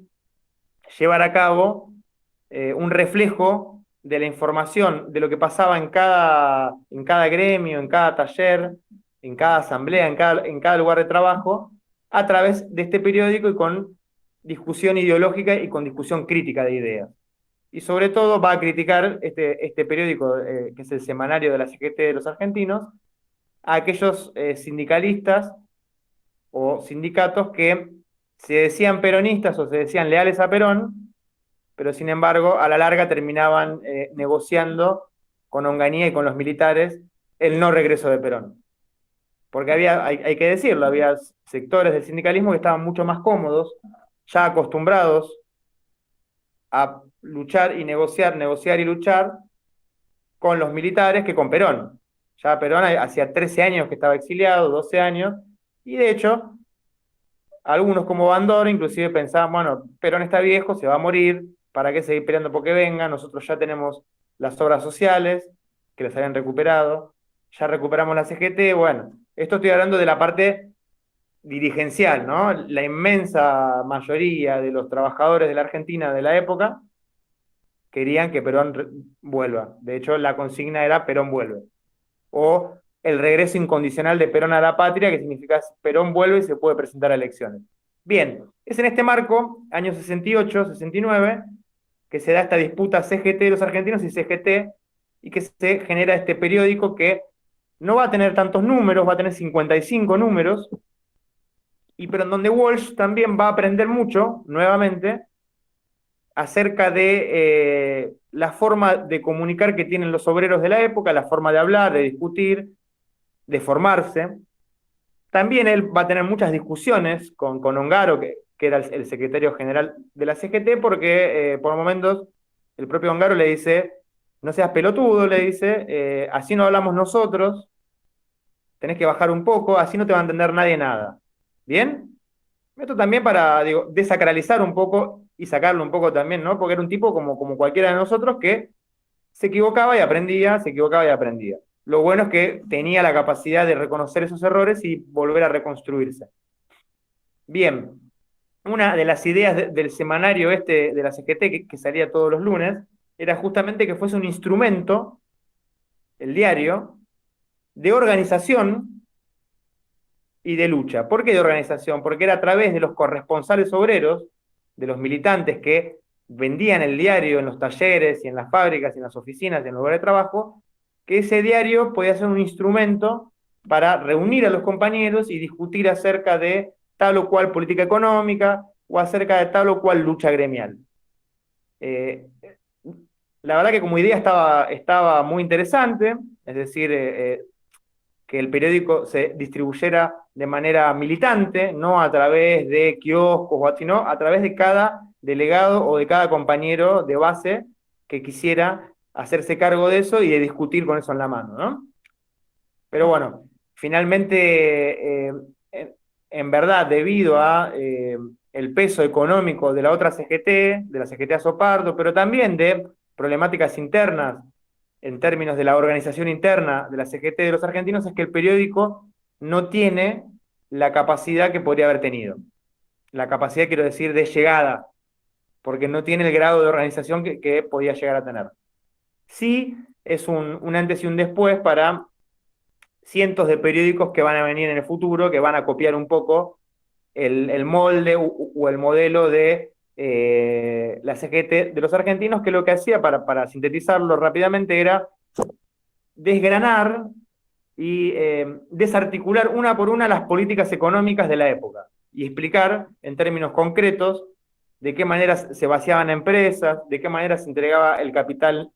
llevar a cabo un reflejo de la información, de lo que pasaba en cada gremio, en cada taller, en cada asamblea, en cada lugar de trabajo, a través de este periódico y con discusión ideológica y con discusión crítica de ideas. Y sobre todo va a criticar este periódico, que es el semanario de la CGT de los argentinos, a aquellos sindicalistas o sindicatos que se decían peronistas o se decían leales a Perón, pero sin embargo a la larga terminaban negociando con Onganía y con los militares el no regreso de Perón. Porque hay que decirlo, había sectores del sindicalismo que estaban mucho más cómodos, ya acostumbrados a luchar y negociar y luchar con los militares que con Perón. Ya Perón hacía 13 años que estaba exiliado, 12 años, y de hecho, algunos como Bandor inclusive pensaban, bueno, Perón está viejo, se va a morir, ¿para qué seguir peleando porque venga? Nosotros ya tenemos las obras sociales, que las habían recuperado, ya recuperamos la CGT, bueno, esto estoy hablando de la parte dirigencial, ¿no? La inmensa mayoría de los trabajadores de la Argentina de la época querían que Perón vuelva. De hecho, la consigna era Perón vuelve. O el regreso incondicional de Perón a la patria, que significa Perón vuelve y se puede presentar a elecciones. Bien, es en este marco, años 68, 69, que se da esta disputa CGT de los argentinos y CGT, y que se genera este periódico que no va a tener tantos números, va a tener 55 números, pero en donde Walsh también va a aprender mucho, nuevamente, acerca de la forma de comunicar que tienen los obreros de la época, la forma de hablar, de discutir, de formarse. También él va a tener muchas discusiones con Ongaro, que era el secretario general de la CGT, porque por momentos el propio Ongaro le dice, no seas pelotudo, le dice, así no hablamos nosotros, tenés que bajar un poco, así no te va a entender nadie nada. ¿Bien? Esto también para, digo, desacralizar un poco y sacarlo un poco también, ¿no? Porque era un tipo como cualquiera de nosotros que se equivocaba y aprendía, se equivocaba y aprendía. Lo bueno es que tenía la capacidad de reconocer esos errores y volver a reconstruirse. Bien, una de las ideas del semanario este de la CGT, que salía todos los lunes, era justamente que fuese un instrumento, el diario, de organización y de lucha. ¿Por qué de organización? Porque era a través de los corresponsales obreros, de los militantes que vendían el diario en los talleres y en las fábricas y en las oficinas y en los lugares de trabajo, que ese diario podía ser un instrumento para reunir a los compañeros y discutir acerca de tal o cual política económica o acerca de tal o cual lucha gremial. La verdad que como idea estaba muy interesante, es decir, que el periódico se distribuyera de manera militante, no a través de kioscos, sino a través de cada delegado o de cada compañero de base que quisiera hacerse cargo de eso y de discutir con eso en la mano, ¿no? Pero bueno, finalmente, en verdad, debido a el peso económico de la otra CGT, de la CGT Azopardo, pero también de problemáticas internas en términos de la organización interna de la CGT de los argentinos, es que el periódico no tiene la capacidad que podría haber tenido. La capacidad, quiero decir, de llegada, porque no tiene el grado de organización que podía llegar a tener. Sí, es un antes y un después para cientos de periódicos que van a venir en el futuro, que van a copiar un poco el molde o el modelo de la CGT de los argentinos, que lo que hacía, para sintetizarlo rápidamente, era desgranar y desarticular una por una las políticas económicas de la época y explicar en términos concretos de qué manera se vaciaban empresas, de qué manera se entregaba el capital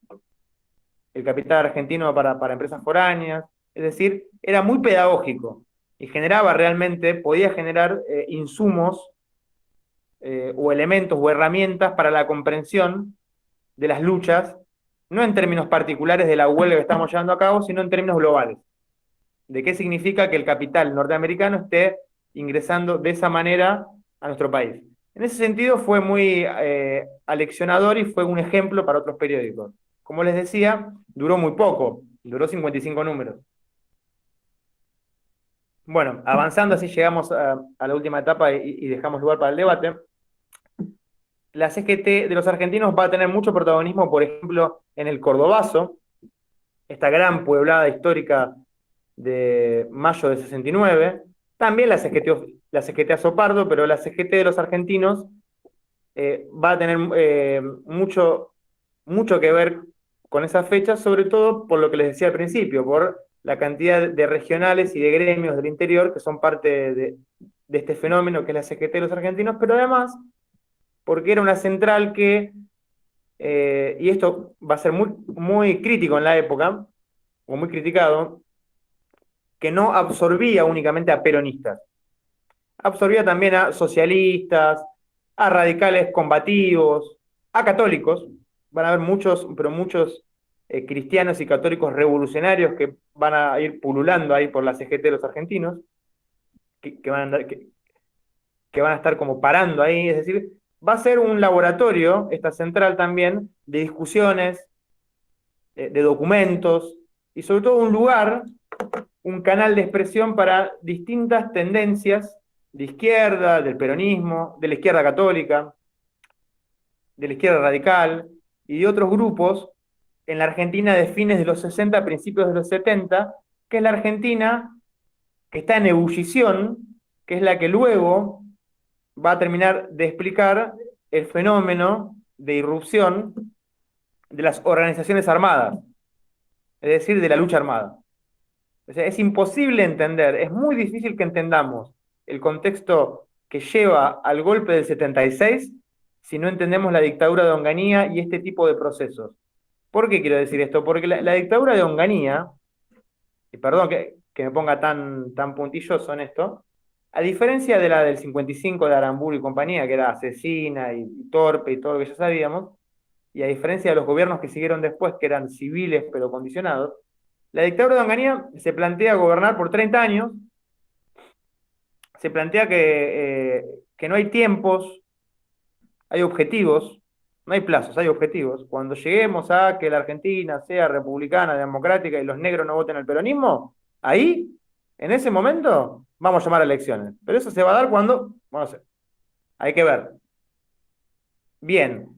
argentino para empresas foráneas. Es decir, era muy pedagógico y generaba realmente, podía generar insumos o elementos o herramientas para la comprensión de las luchas, no en términos particulares de la huelga que estamos llevando a cabo, sino en términos globales. De qué significa que el capital norteamericano esté ingresando de esa manera a nuestro país. En ese sentido fue muy aleccionador y fue un ejemplo para otros periódicos. Como les decía, duró muy poco, duró 55 números. Bueno, avanzando así llegamos a la última etapa y dejamos lugar para el debate. La CGT de los argentinos va a tener mucho protagonismo, por ejemplo, en el Cordobazo, esta gran pueblada histórica de mayo de 69, también la CGT Azopardo, pero la CGT de los argentinos va a tener mucho que ver con esa fecha, sobre todo por lo que les decía al principio, por la cantidad de regionales y de gremios del interior que son parte de este fenómeno que es la CGT de los argentinos, pero además porque era una central que, y esto va a ser muy, muy crítico en la época, o muy criticado, que no absorbía únicamente a peronistas, absorbía también a socialistas, a radicales combativos, a católicos. Van a haber muchos, pero muchos cristianos y católicos revolucionarios que van a ir pululando ahí por la CGT de los argentinos, que van a andar, que van a estar como parando ahí. Es decir, va a ser un laboratorio, esta central también, de discusiones, de documentos, y sobre todo un lugar, un canal de expresión para distintas tendencias de izquierda, del peronismo, de la izquierda católica, de la izquierda radical y de otros grupos en la Argentina de fines de los 60, principios de los 70, que es la Argentina que está en ebullición, que es la que luego va a terminar de explicar el fenómeno de irrupción de las organizaciones armadas, es decir, de la lucha armada. O sea, es imposible entender, es muy difícil que entendamos el contexto que lleva al golpe del 76 si no entendemos la dictadura de Onganía y este tipo de procesos. ¿Por qué quiero decir esto? Porque la dictadura de Onganía, y perdón que me ponga tan puntilloso en esto, a diferencia de la del 55 de Aramburu y compañía, que era asesina y torpe y todo lo que ya sabíamos, y a diferencia de los gobiernos que siguieron después, que eran civiles pero condicionados, la dictadura de Onganía se plantea gobernar por 30 años, se plantea que no hay tiempos, hay objetivos, no hay plazos, hay objetivos. Cuando lleguemos a que la Argentina sea republicana, democrática y los negros no voten al peronismo, ahí, en ese momento, vamos a llamar a elecciones. Pero eso se va a dar cuando, bueno, no sé, hay que ver. Bien,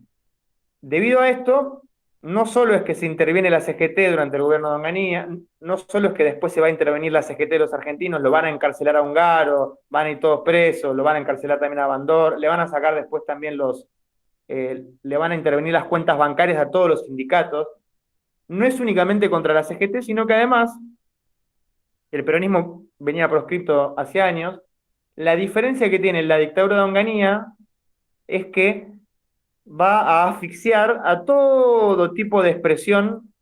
debido a esto, no solo es que se interviene la CGT durante el gobierno de Onganía, no solo es que después se va a intervenir la CGT de los argentinos, lo van a encarcelar a Ungaro, van a ir todos presos, lo van a encarcelar también a Bandor, le van a sacar después también le van a intervenir las cuentas bancarias a todos los sindicatos. No es únicamente contra la CGT, sino que además el peronismo venía proscripto hace años. La diferencia que tiene la dictadura de Onganía es que va a asfixiar a todo tipo de expresión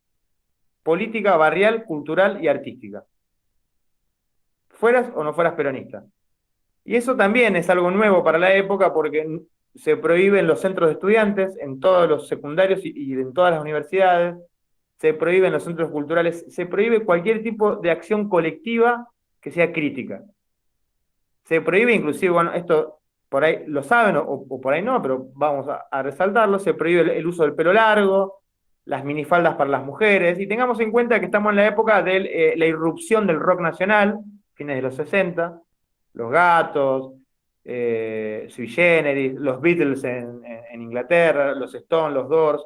política, barrial, cultural y artística. Fueras o no fueras peronista. Y eso también es algo nuevo para la época porque se prohíbe en los centros de estudiantes, en todos los secundarios y en todas las universidades, se prohíbe en los centros culturales, se prohíbe cualquier tipo de acción colectiva que sea crítica. Se prohíbe inclusive, bueno, esto por ahí lo saben o por ahí no, pero vamos a resaltarlo, se prohíbe el uso del pelo largo, las minifaldas para las mujeres, y tengamos en cuenta que estamos en la época de la irrupción del rock nacional, fines de los 60, los Gatos, Sui Generis, los Beatles en Inglaterra, los Stones, los Doors.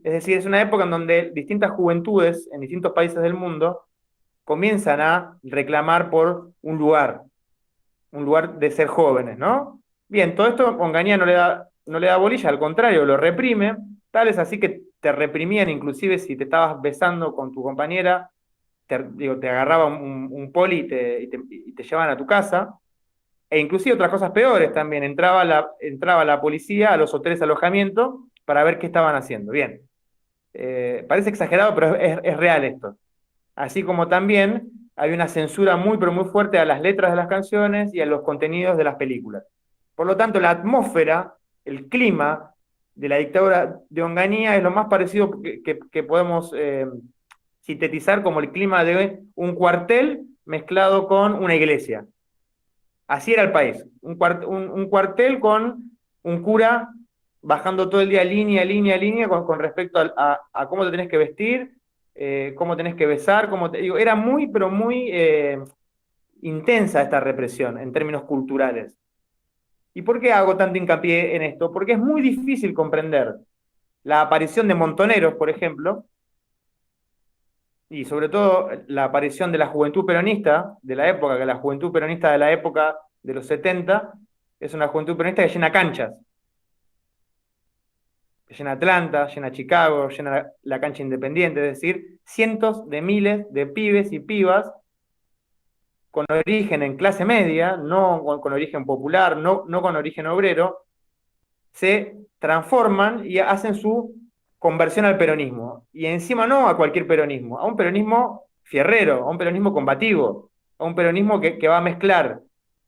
Es decir, es una época en donde distintas juventudes en distintos países del mundo comienzan a reclamar por un lugar de ser jóvenes, ¿no? Bien, todo esto Onganía no le da bolilla, al contrario, lo reprime, tal es así que te reprimían inclusive si te estabas besando con tu compañera, te agarraba un poli y te llevaban a tu casa, e inclusive otras cosas peores también, entraba la policía a los hoteles de alojamiento para ver qué estaban haciendo. Bien, parece exagerado, pero es real esto. Así como también hay una censura muy, pero muy fuerte a las letras de las canciones y a los contenidos de las películas. Por lo tanto, la atmósfera, el clima de la dictadura de Onganía es lo más parecido que podemos sintetizar como el clima de un cuartel mezclado con una iglesia. Así era el país, un cuartel con un cura bajando todo el día línea, línea, línea con respecto a cómo te tenés que vestir, cómo tenés que besar, era muy, pero muy intensa esta represión en términos culturales. ¿Y por qué hago tanto hincapié en esto? Porque es muy difícil comprender la aparición de montoneros, por ejemplo, y sobre todo la aparición de la juventud peronista de la época, que la juventud peronista de la época de los 70 es una juventud peronista que llena canchas, que llena Atlanta, llena Chicago, llena la cancha Independiente, es decir, cientos de miles de pibes y pibas con origen en clase media, no con origen popular, no con origen obrero, se transforman y hacen su conversión al peronismo. Y encima no a cualquier peronismo, a un peronismo fierrero, a un peronismo combativo, a un peronismo que va a mezclar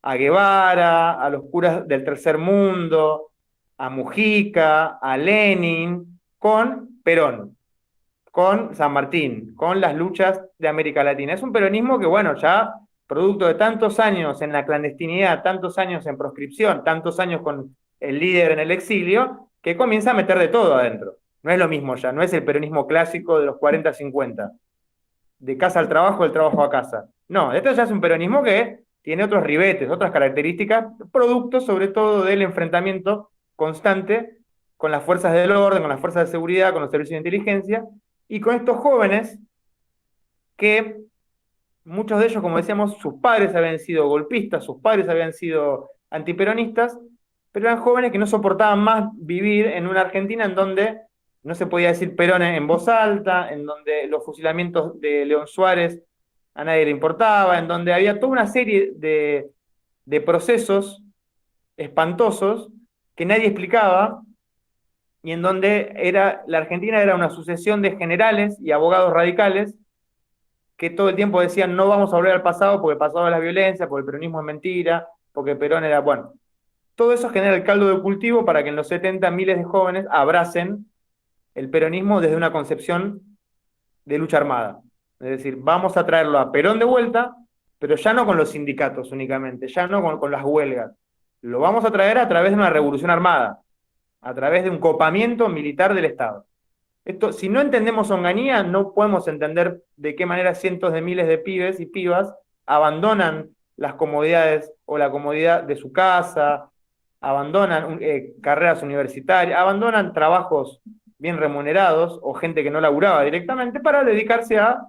a Guevara, a los curas del tercer mundo, a Mujica, a Lenin, con Perón, con San Martín, con las luchas de América Latina. Es un peronismo que, bueno, ya producto de tantos años en la clandestinidad, tantos años en proscripción, tantos años con el líder en el exilio, que comienza a meter de todo adentro. No es lo mismo ya, no es el peronismo clásico de los 40-50, de casa al trabajo, del trabajo a casa. No, esto ya es un peronismo que tiene otros ribetes, otras características, producto sobre todo del enfrentamiento constante con las fuerzas del orden, con las fuerzas de seguridad, con los servicios de inteligencia, y con estos jóvenes que muchos de ellos, como decíamos, sus padres habían sido golpistas, sus padres habían sido antiperonistas, pero eran jóvenes que no soportaban más vivir en una Argentina en donde no se podía decir Perón en voz alta, en donde los fusilamientos de León Suárez a nadie le importaba, en donde había toda una serie de procesos espantosos que nadie explicaba, y en donde la Argentina era una sucesión de generales y abogados radicales que todo el tiempo decían no vamos a volver al pasado porque el pasado es la violencia, porque el peronismo es mentira, porque Perón era, bueno, todo eso genera el caldo de cultivo para que en los 70 miles de jóvenes abracen el peronismo desde una concepción de lucha armada. Es decir, vamos a traerlo a Perón de vuelta, pero ya no con los sindicatos únicamente, ya no con las huelgas. Lo vamos a traer a través de una revolución armada, a través de un copamiento militar del Estado. Esto, si no entendemos Onganía, no podemos entender de qué manera cientos de miles de pibes y pibas abandonan las comodidades o la comodidad de su casa, abandonan carreras universitarias, abandonan trabajos bien remunerados o gente que no laburaba directamente para dedicarse a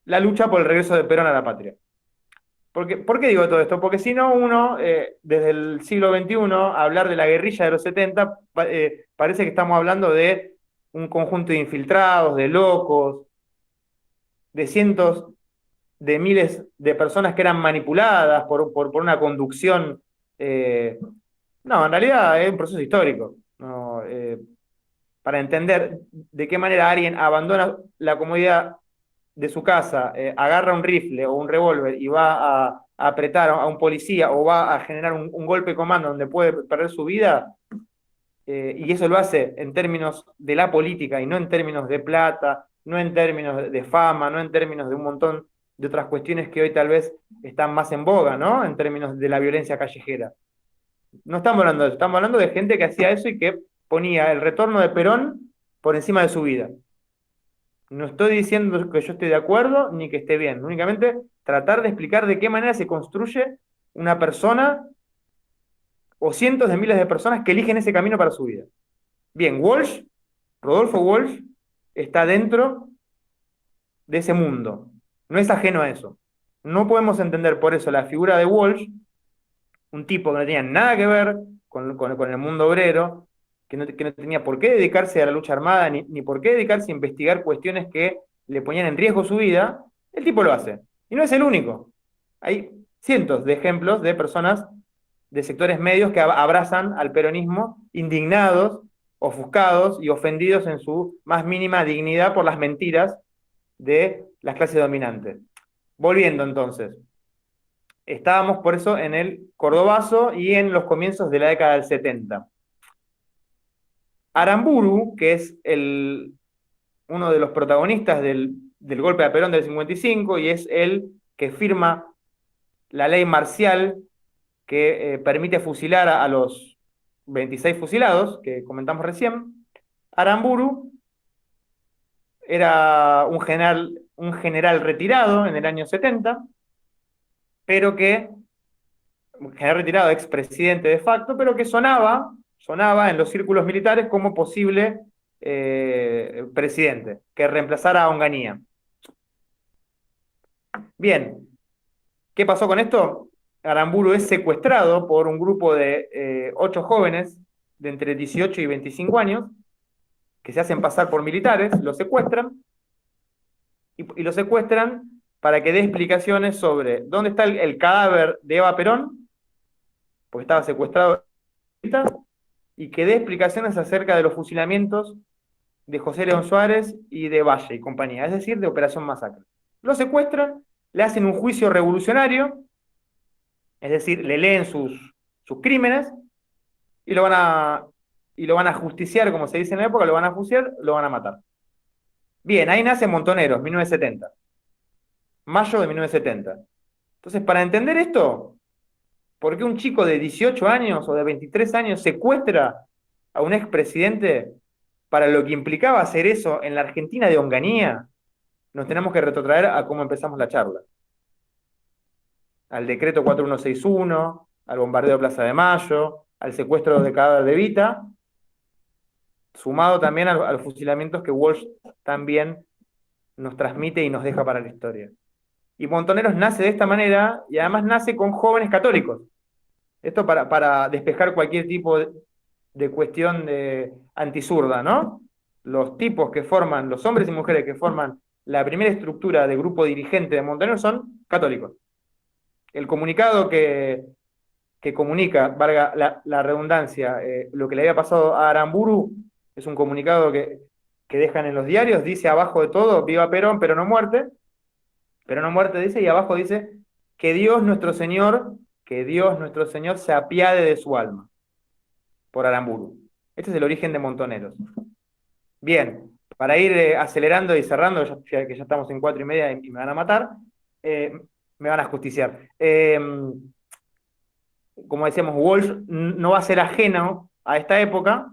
la lucha por el regreso de Perón a la patria. ¿Por qué digo todo esto? Porque si no, uno, desde el siglo XXI, hablar de la guerrilla de los 70, parece que estamos hablando de un conjunto de infiltrados, de locos, de cientos de miles de personas que eran manipuladas por una conducción. No, en realidad es un proceso histórico. ¿No? Para entender de qué manera alguien abandona la comodidad de su casa, agarra un rifle o un revólver y va a apretar a un policía o va a generar un golpe de comando donde puede perder su vida, y eso lo hace en términos de la política y no en términos de plata, no en términos de fama, no en términos de un montón de otras cuestiones que hoy tal vez están más en boga, ¿no? En términos de la violencia callejera. No estamos hablando de eso, estamos hablando de gente que hacía eso y que ponía el retorno de Perón por encima de su vida. No estoy diciendo que yo esté de acuerdo ni que esté bien, únicamente tratar de explicar de qué manera se construye una persona o cientos de miles de personas que eligen ese camino para su vida. Bien, Walsh, Rodolfo Walsh, está dentro de ese mundo, no es ajeno a eso. No podemos entender por eso la figura de Walsh, un tipo que no tenía nada que ver con el mundo obrero, que no tenía por qué dedicarse a la lucha armada, ni por qué dedicarse a investigar cuestiones que le ponían en riesgo su vida. El tipo lo hace. Y no es el único. Hay cientos de ejemplos de personas de sectores medios que abrazan al peronismo indignados, ofuscados y ofendidos en su más mínima dignidad por las mentiras de las clases dominantes. Volviendo entonces, estábamos por eso en el Cordobazo y en los comienzos de la década del 70. Aramburu, que es uno de los protagonistas del golpe a Perón del 55 y es el que firma la ley marcial que permite fusilar a los 26 fusilados que comentamos recién. Aramburu era un general retirado en el año 70, pero un general retirado, expresidente de facto, pero que sonaba en los círculos militares como posible presidente, que reemplazara a Onganía. Bien, ¿qué pasó con esto? Aramburu es secuestrado por un grupo de 8 jóvenes de entre 18 y 25 años, que se hacen pasar por militares, lo secuestran, y lo secuestran para que dé explicaciones sobre dónde está el cadáver de Eva Perón, porque estaba secuestrado, y que dé explicaciones acerca de los fusilamientos de José León Suárez y de Valle y compañía, es decir, de Operación Masacre. Lo secuestran, le hacen un juicio revolucionario, es decir, le leen sus crímenes y lo van a justiciar, como se dice en la época, lo van a fusilar, lo van a matar. Bien, ahí nace Montoneros, 1970. Mayo de 1970. Entonces, para entender esto, ¿por qué un chico de 18 años o de 23 años secuestra a un expresidente para lo que implicaba hacer eso en la Argentina de Onganía? Nos tenemos que retrotraer a cómo empezamos la charla. Al decreto 4161, al bombardeo de Plaza de Mayo, al secuestro de cadáver de Evita, sumado también a los fusilamientos que Walsh también nos transmite y nos deja para la historia. Y Montoneros nace de esta manera y además nace con jóvenes católicos. Esto para despejar cualquier tipo de cuestión de antizurda, ¿no? Los tipos que forman, los hombres y mujeres que forman la primera estructura de grupo dirigente de Montoneros son católicos. El comunicado que comunica, valga la redundancia, lo que le había pasado a Aramburu, es un comunicado que dejan en los diarios, dice abajo de todo, viva Perón, pero no muerte. Pero no muerte dice, y abajo dice, que Dios nuestro Señor se apiade de su alma, por Aramburu. Este es el origen de Montoneros. Bien, para ir acelerando y cerrando, que ya estamos en 4:30 y me van a matar, me van a justiciar. Como decíamos, Walsh no va a ser ajeno a esta época,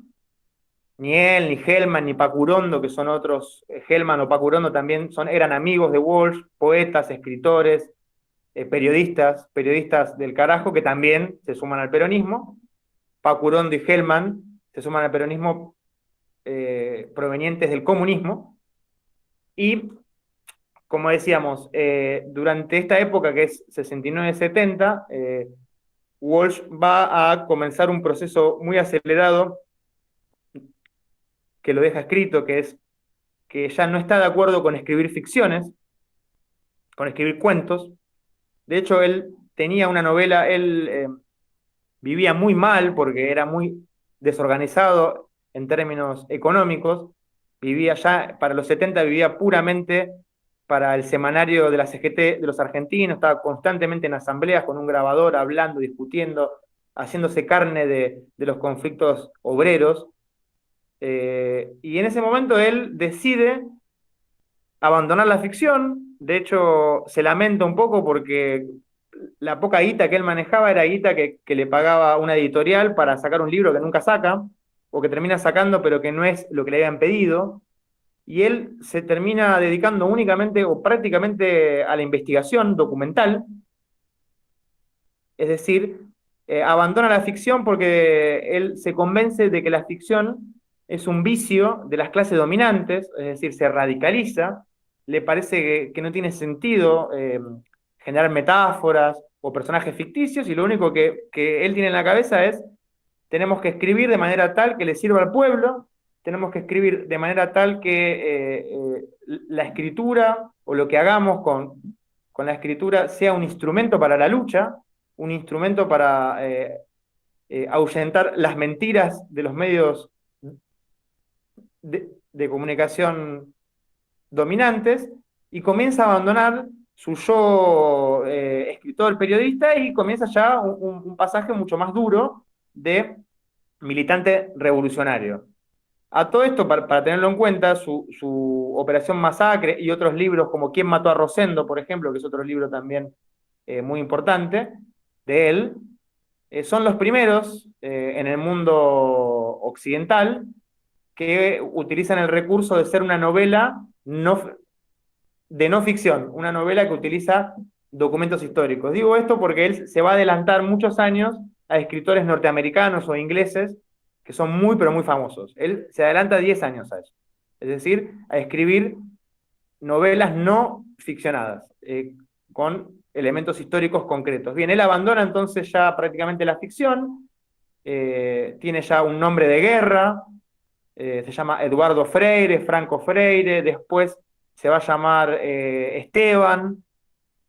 ni él, ni Hellman, ni Pacurondo, que son otros, Hellman o Pacurondo también eran amigos de Walsh, poetas, escritores, periodistas del carajo, que también se suman al peronismo. Pacurondo y Hellman se suman al peronismo provenientes del comunismo. Y, como decíamos, durante esta época, que es 69-70, Walsh va a comenzar un proceso muy acelerado que lo deja escrito, que es que ya no está de acuerdo con escribir ficciones, con escribir cuentos. De hecho, él tenía una novela, él vivía muy mal porque era muy desorganizado en términos económicos. Vivía ya, para los 70 vivía puramente para el semanario de la CGT de los argentinos, estaba constantemente en asambleas con un grabador, hablando, discutiendo, haciéndose carne de los conflictos obreros. Y en ese momento él decide abandonar la ficción. De hecho, se lamenta un poco porque la poca guita que él manejaba era guita que le pagaba una editorial para sacar un libro que nunca saca, o que termina sacando pero que no es lo que le habían pedido. Y él se termina dedicando únicamente o prácticamente a la investigación documental, es decir, abandona la ficción porque él se convence de que la ficción es un vicio de las clases dominantes, es decir, se radicaliza, le parece que no tiene sentido generar metáforas o personajes ficticios, y lo único que él tiene en la cabeza es: tenemos que escribir de manera tal que le sirva al pueblo, tenemos que escribir de manera tal que la escritura o lo que hagamos con la escritura sea un instrumento para la lucha, un instrumento para ahuyentar las mentiras de los medios de comunicación dominantes, y comienza a abandonar su yo escritor, periodista, y comienza ya un pasaje mucho más duro de militante revolucionario. A todo esto, para tenerlo en cuenta, su Operación Masacre y otros libros como ¿Quién mató a Rosendo?, por ejemplo, que es otro libro también muy importante de él, son los primeros en el mundo occidental que utilizan el recurso de ser una novela de no ficción, una novela que utiliza documentos históricos. Digo esto porque él se va a adelantar muchos años a escritores norteamericanos o ingleses que son muy, pero muy famosos. Él se adelanta 10 años a eso. Es decir, a escribir novelas no ficcionadas, con elementos históricos concretos. Bien, él abandona entonces ya prácticamente la ficción, tiene ya un nombre de guerra, se llama Eduardo Freire, Franco Freire, después se va a llamar Esteban,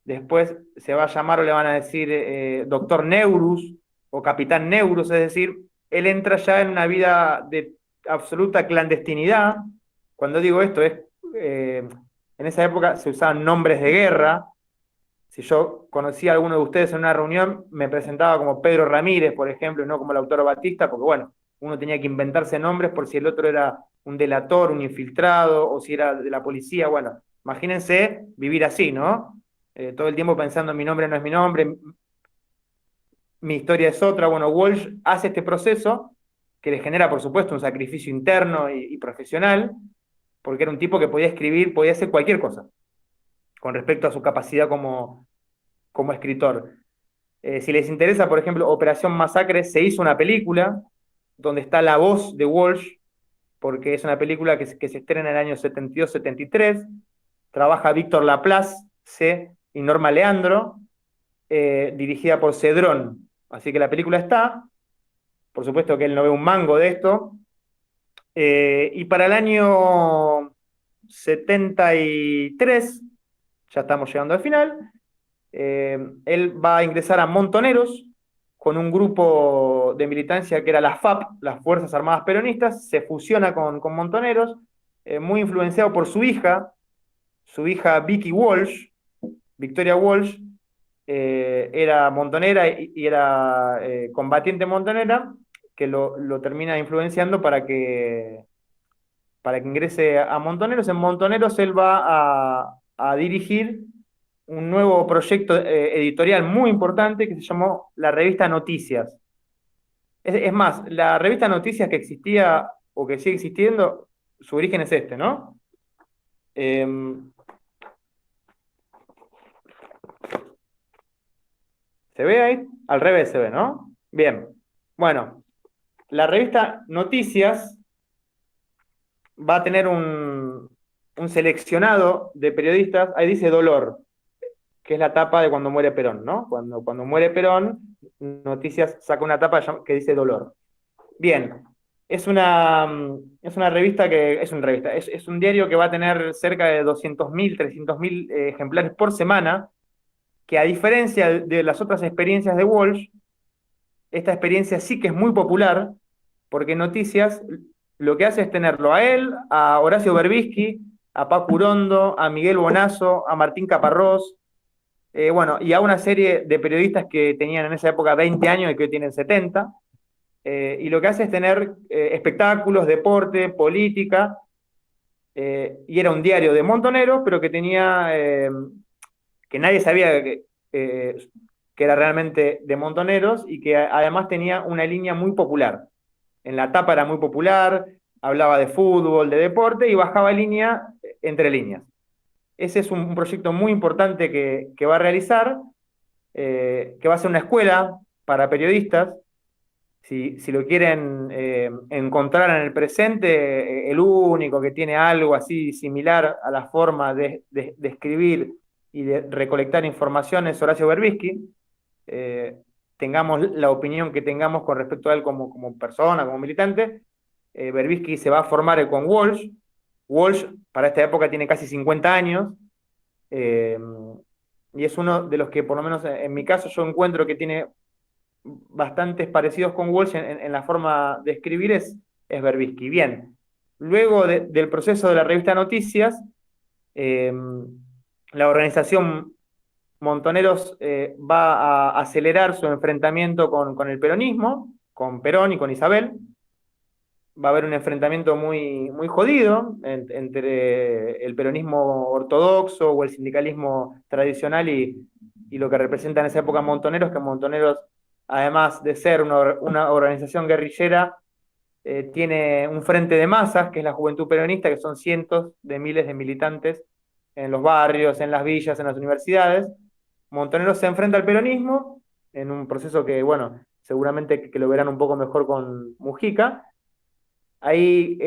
después se va a llamar o le van a decir Doctor Neurus o Capitán Neurus, es decir, él entra ya en una vida de absoluta clandestinidad. Cuando digo esto es, en esa época se usaban nombres de guerra. Si yo conocía a alguno de ustedes en una reunión, me presentaba como Pedro Ramírez, por ejemplo, y no como el autor Batista, porque bueno, uno tenía que inventarse nombres por si el otro era un delator, un infiltrado, o si era de la policía. Bueno, imagínense vivir así, ¿no? Todo el tiempo pensando: mi nombre no es mi nombre, mi historia es otra. Bueno, Walsh hace este proceso que le genera, por supuesto, un sacrificio interno y profesional, porque era un tipo que podía escribir, podía hacer cualquier cosa con respecto a su capacidad como escritor. Si les interesa, por ejemplo, Operación Masacre, se hizo una película donde está la voz de Walsh, porque es una película que se estrena en el año 72-73, trabaja Víctor Laplace y Norma Leandro, dirigida por Cedrón. Así que la película está, por supuesto que él no ve un mango de esto, y para el año 73, ya estamos llegando al final, él va a ingresar a Montoneros con un grupo de militancia que era la FAP, las Fuerzas Armadas Peronistas. Se fusiona con Montoneros, muy influenciado por su hija Vicky Walsh, Victoria Walsh, era montonera y era combatiente montonera, que lo termina influenciando para que ingrese a Montoneros. En Montoneros él va a dirigir un nuevo proyecto editorial muy importante que se llamó la revista Noticias. Es más, la revista Noticias que existía o que sigue existiendo, su origen es este, ¿no? ¿Se ve ahí? Al revés se ve, ¿no? Bien. Bueno, la revista Noticias va a tener un seleccionado de periodistas, ahí dice Dolor, que es la tapa de cuando muere Perón, ¿no? Cuando muere Perón, Noticias saca una tapa que dice Dolor. Bien, es una revista es un diario que va a tener cerca de 200.000, 300.000 ejemplares por semana, que a diferencia de las otras experiencias de Walsh, esta experiencia sí que es muy popular, porque Noticias lo que hace es tenerlo a él, a Horacio Berbisky, a Paco Urondo, a Miguel Bonazo, a Martín Caparrós, bueno, y a una serie de periodistas que tenían en esa época 20 años y que hoy tienen 70, y lo que hace es tener espectáculos, deporte, política, y era un diario de montoneros, pero que tenía, que nadie sabía que era realmente de montoneros, y que además tenía una línea muy popular. En la tapa era muy popular, hablaba de fútbol, de deporte, y bajaba línea entre líneas. Ese es un proyecto muy importante que va a realizar, que va a ser una escuela para periodistas. Si lo quieren encontrar en el presente, el único que tiene algo así similar a la forma de escribir y de recolectar información es Horacio Berbisky. Eh, Tengamos la opinión que tengamos con respecto a él como persona, como militante, Berbisky se va a formar con Walsh. Walsh para esta época tiene casi 50 años, eh, y es uno de los que, por lo menos en mi caso, yo encuentro que tiene bastantes parecidos con Walsh en la forma de escribir, es Berbisky. Bien, luego del proceso de la revista Noticias, eh, la organización Montoneros va a acelerar su enfrentamiento con el peronismo, con Perón y con Isabel. Va a haber un enfrentamiento muy, muy jodido entre el peronismo ortodoxo o el sindicalismo tradicional y lo que representa en esa época Montoneros, que Montoneros, además de ser una organización guerrillera, tiene un frente de masas, que es la Juventud Peronista, que son cientos de miles de militantes en los barrios, en las villas, en las universidades. Montoneros se enfrenta al peronismo en un proceso que, bueno, seguramente que lo verán un poco mejor con Mujica. Hay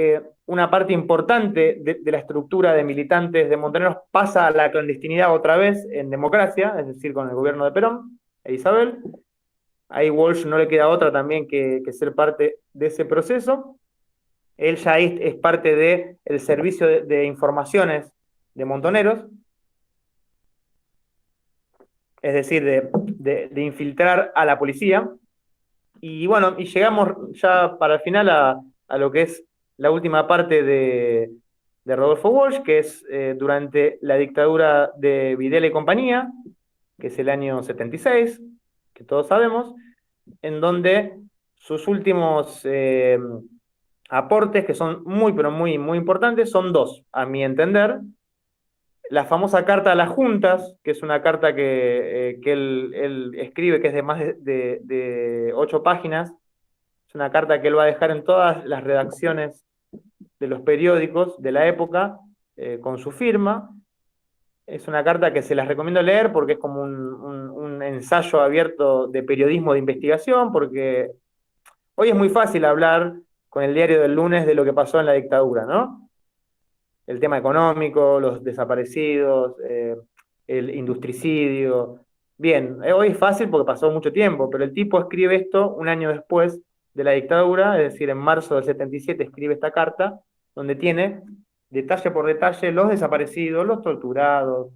una parte importante de la estructura de militantes de Montoneros pasa a la clandestinidad otra vez en democracia, es decir, con el gobierno de Perón e Isabel. Ahí Walsh no le queda otra también que ser parte de ese proceso. Él ya es parte del servicio de informaciones de Montoneros, es decir, de infiltrar a la policía. Y bueno, y llegamos ya para el final a lo que es la última parte de Rodolfo Walsh, que es durante la dictadura de Videla y compañía, que es el año 76, que todos sabemos, en donde sus últimos aportes, que son muy, pero muy, muy importantes, son dos, a mi entender. La famosa carta a las juntas, que es una carta que él escribe, que es de más de 8 páginas. Es una carta que él va a dejar en todas las redacciones de los periódicos de la época, con su firma. Es una carta que se las recomiendo leer porque es como un ensayo abierto de periodismo de investigación, porque hoy es muy fácil hablar con el diario del lunes de lo que pasó en la dictadura, ¿no? El tema económico, los desaparecidos, el industricidio. Bien, hoy es fácil porque pasó mucho tiempo, pero el tipo escribe esto un año después de la dictadura, es decir, en marzo del 77 escribe esta carta, donde tiene detalle por detalle los desaparecidos, los torturados,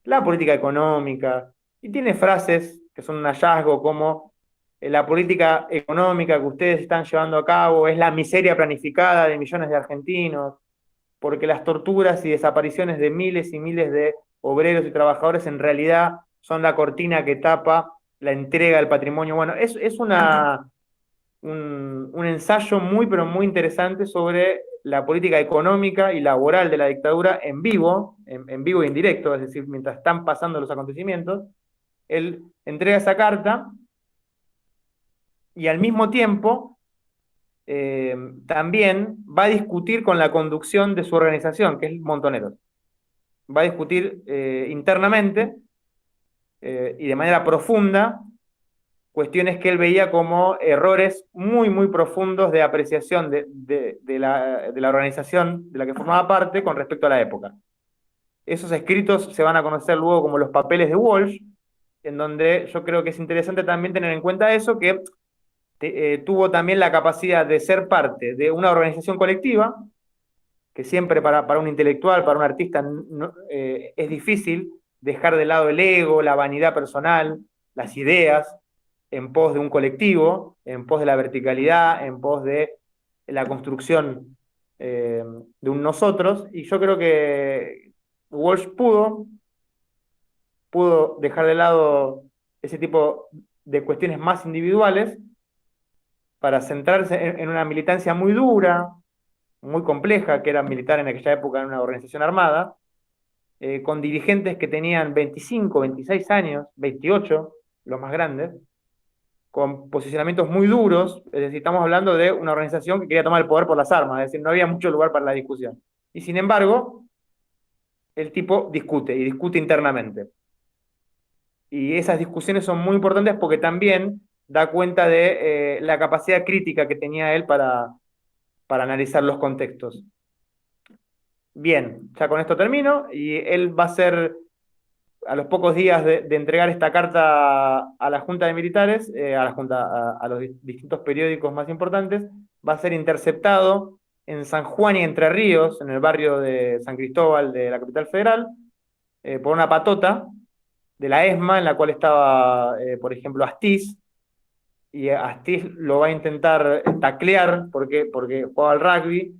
la política económica, y tiene frases que son un hallazgo como la política económica que ustedes están llevando a cabo es la miseria planificada de millones de argentinos, porque las torturas y desapariciones de miles y miles de obreros y trabajadores en realidad son la cortina que tapa la entrega del patrimonio. Bueno, es un ensayo muy, pero muy interesante sobre la política económica y laboral de la dictadura en vivo, en vivo e indirecto, es decir, mientras están pasando los acontecimientos. Él entrega esa carta y al mismo tiempo también va a discutir con la conducción de su organización, que es Montoneros. Va a discutir internamente y de manera profunda cuestiones que él veía como errores muy, muy profundos de apreciación de la organización de la que formaba parte con respecto a la época. Esos escritos se van a conocer luego como los papeles de Walsh, en donde yo creo que es interesante también tener en cuenta eso, que tuvo también la capacidad de ser parte de una organización colectiva, que siempre para un intelectual, para un artista, es difícil dejar de lado el ego, la vanidad personal, las ideas, en pos de un colectivo, en pos de la verticalidad, en pos de la construcción de un nosotros, y yo creo que Walsh pudo dejar de lado ese tipo de cuestiones más individuales para centrarse en una militancia muy dura, muy compleja, que era militar en aquella época en una organización armada, con dirigentes que tenían 25, 26 años, 28, los más grandes, con posicionamientos muy duros, es decir, estamos hablando de una organización que quería tomar el poder por las armas, es decir, no había mucho lugar para la discusión. Y sin embargo, el tipo discute, y discute internamente. Y esas discusiones son muy importantes porque también da cuenta de la capacidad crítica que tenía él para analizar los contextos. Bien, ya con esto termino, y él va a ser, a los pocos días de entregar esta carta a la Junta de Militares, a los distintos periódicos más importantes, va a ser interceptado en San Juan y Entre Ríos, en el barrio de San Cristóbal de la capital federal, por una patota de la ESMA, en la cual estaba, por ejemplo, Astiz, y Astiz lo va a intentar taclear porque juega al rugby.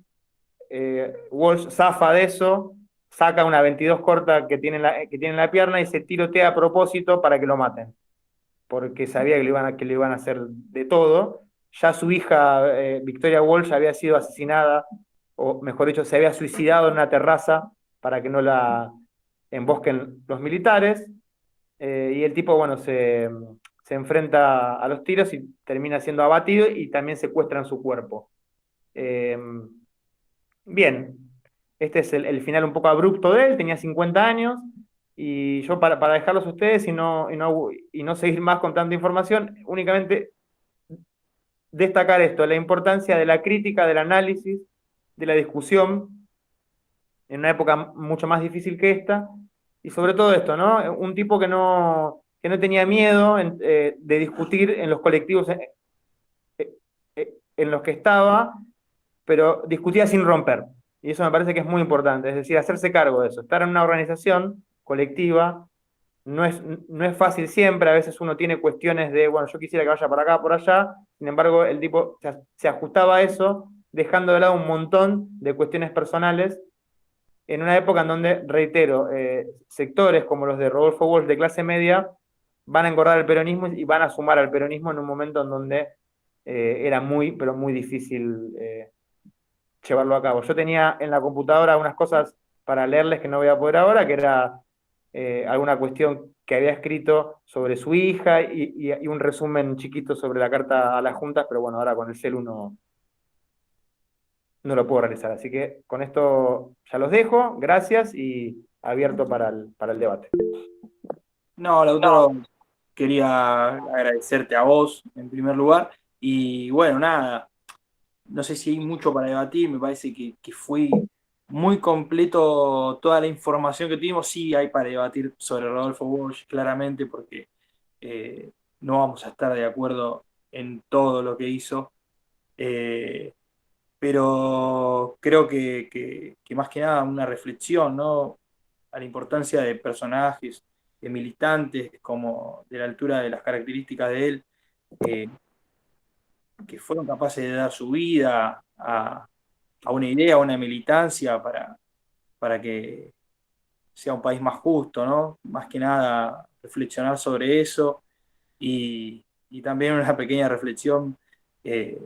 Walsh zafa de eso, saca una 22 corta que tiene en la pierna y se tirotea a propósito para que lo maten, porque sabía que le iban a hacer de todo. Ya su hija, Victoria Walsh, había sido asesinada, o mejor dicho, se había suicidado en una terraza para que no la embosquen los militares. Y el tipo, bueno, se enfrenta a los tiros y termina siendo abatido y también secuestran su cuerpo. Eh, Bien, este es el final un poco abrupto de él, tenía 50 años, y yo para dejarlos a ustedes y no seguir más con tanta información, únicamente destacar esto, la importancia de la crítica, del análisis, de la discusión, en una época mucho más difícil que esta, y sobre todo esto, ¿no? Un tipo que no tenía miedo de discutir en los colectivos en los que estaba, pero discutía sin romper. Y eso me parece que es muy importante, es decir, hacerse cargo de eso. Estar en una organización colectiva no es fácil siempre, a veces uno tiene cuestiones de, bueno, yo quisiera que vaya por acá, por allá, sin embargo, el tipo se ajustaba a eso, dejando de lado un montón de cuestiones personales, en una época en donde, reitero, sectores como los de Rodolfo Walsh de clase media van a engordar el peronismo y van a sumar al peronismo en un momento en donde era muy, pero muy difícil llevarlo a cabo. Yo tenía en la computadora unas cosas para leerles que no voy a poder ahora, que era alguna cuestión que había escrito sobre su hija y un resumen chiquito sobre la carta a las juntas, pero bueno, ahora con el celu no lo puedo realizar. Así que con esto ya los dejo, gracias y abierto para el debate. No, Lautaro, quería agradecerte a vos en primer lugar. Y bueno, nada, no sé si hay mucho para debatir, me parece que fue muy completo toda la información que tuvimos. Sí, hay para debatir sobre Rodolfo Walsh, claramente, porque no vamos a estar de acuerdo en todo lo que hizo. Eh, pero creo que más que nada una reflexión, ¿no? A la importancia de personajes, de militantes, como de la altura de las características de él, eh, que fueron capaces de dar su vida a una idea, a una militancia para que sea un país más justo, ¿no? Más que nada reflexionar sobre eso y también una pequeña reflexión que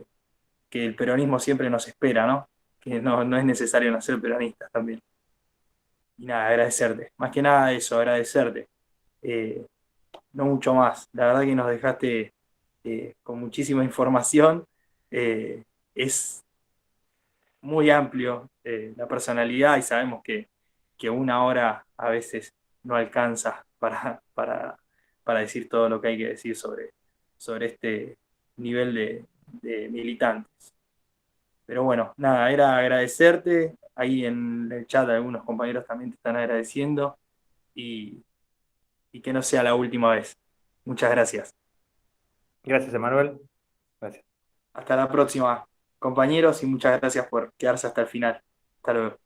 el peronismo siempre nos espera, ¿no? Que no es necesario no ser peronistas también. Y nada, agradecerte. Más que nada eso, agradecerte. Eh, no mucho más. La verdad que nos dejaste con muchísima información. Es muy amplio la personalidad y sabemos que una hora a veces no alcanza para decir todo lo que hay que decir sobre, sobre este nivel de militantes. Pero bueno, nada, era agradecerte. Ahí en el chat algunos compañeros también te están agradeciendo y, y que no sea la última vez. Muchas gracias. Gracias, Emanuel. Gracias. Hasta la próxima, compañeros, y muchas gracias por quedarse hasta el final. Hasta luego.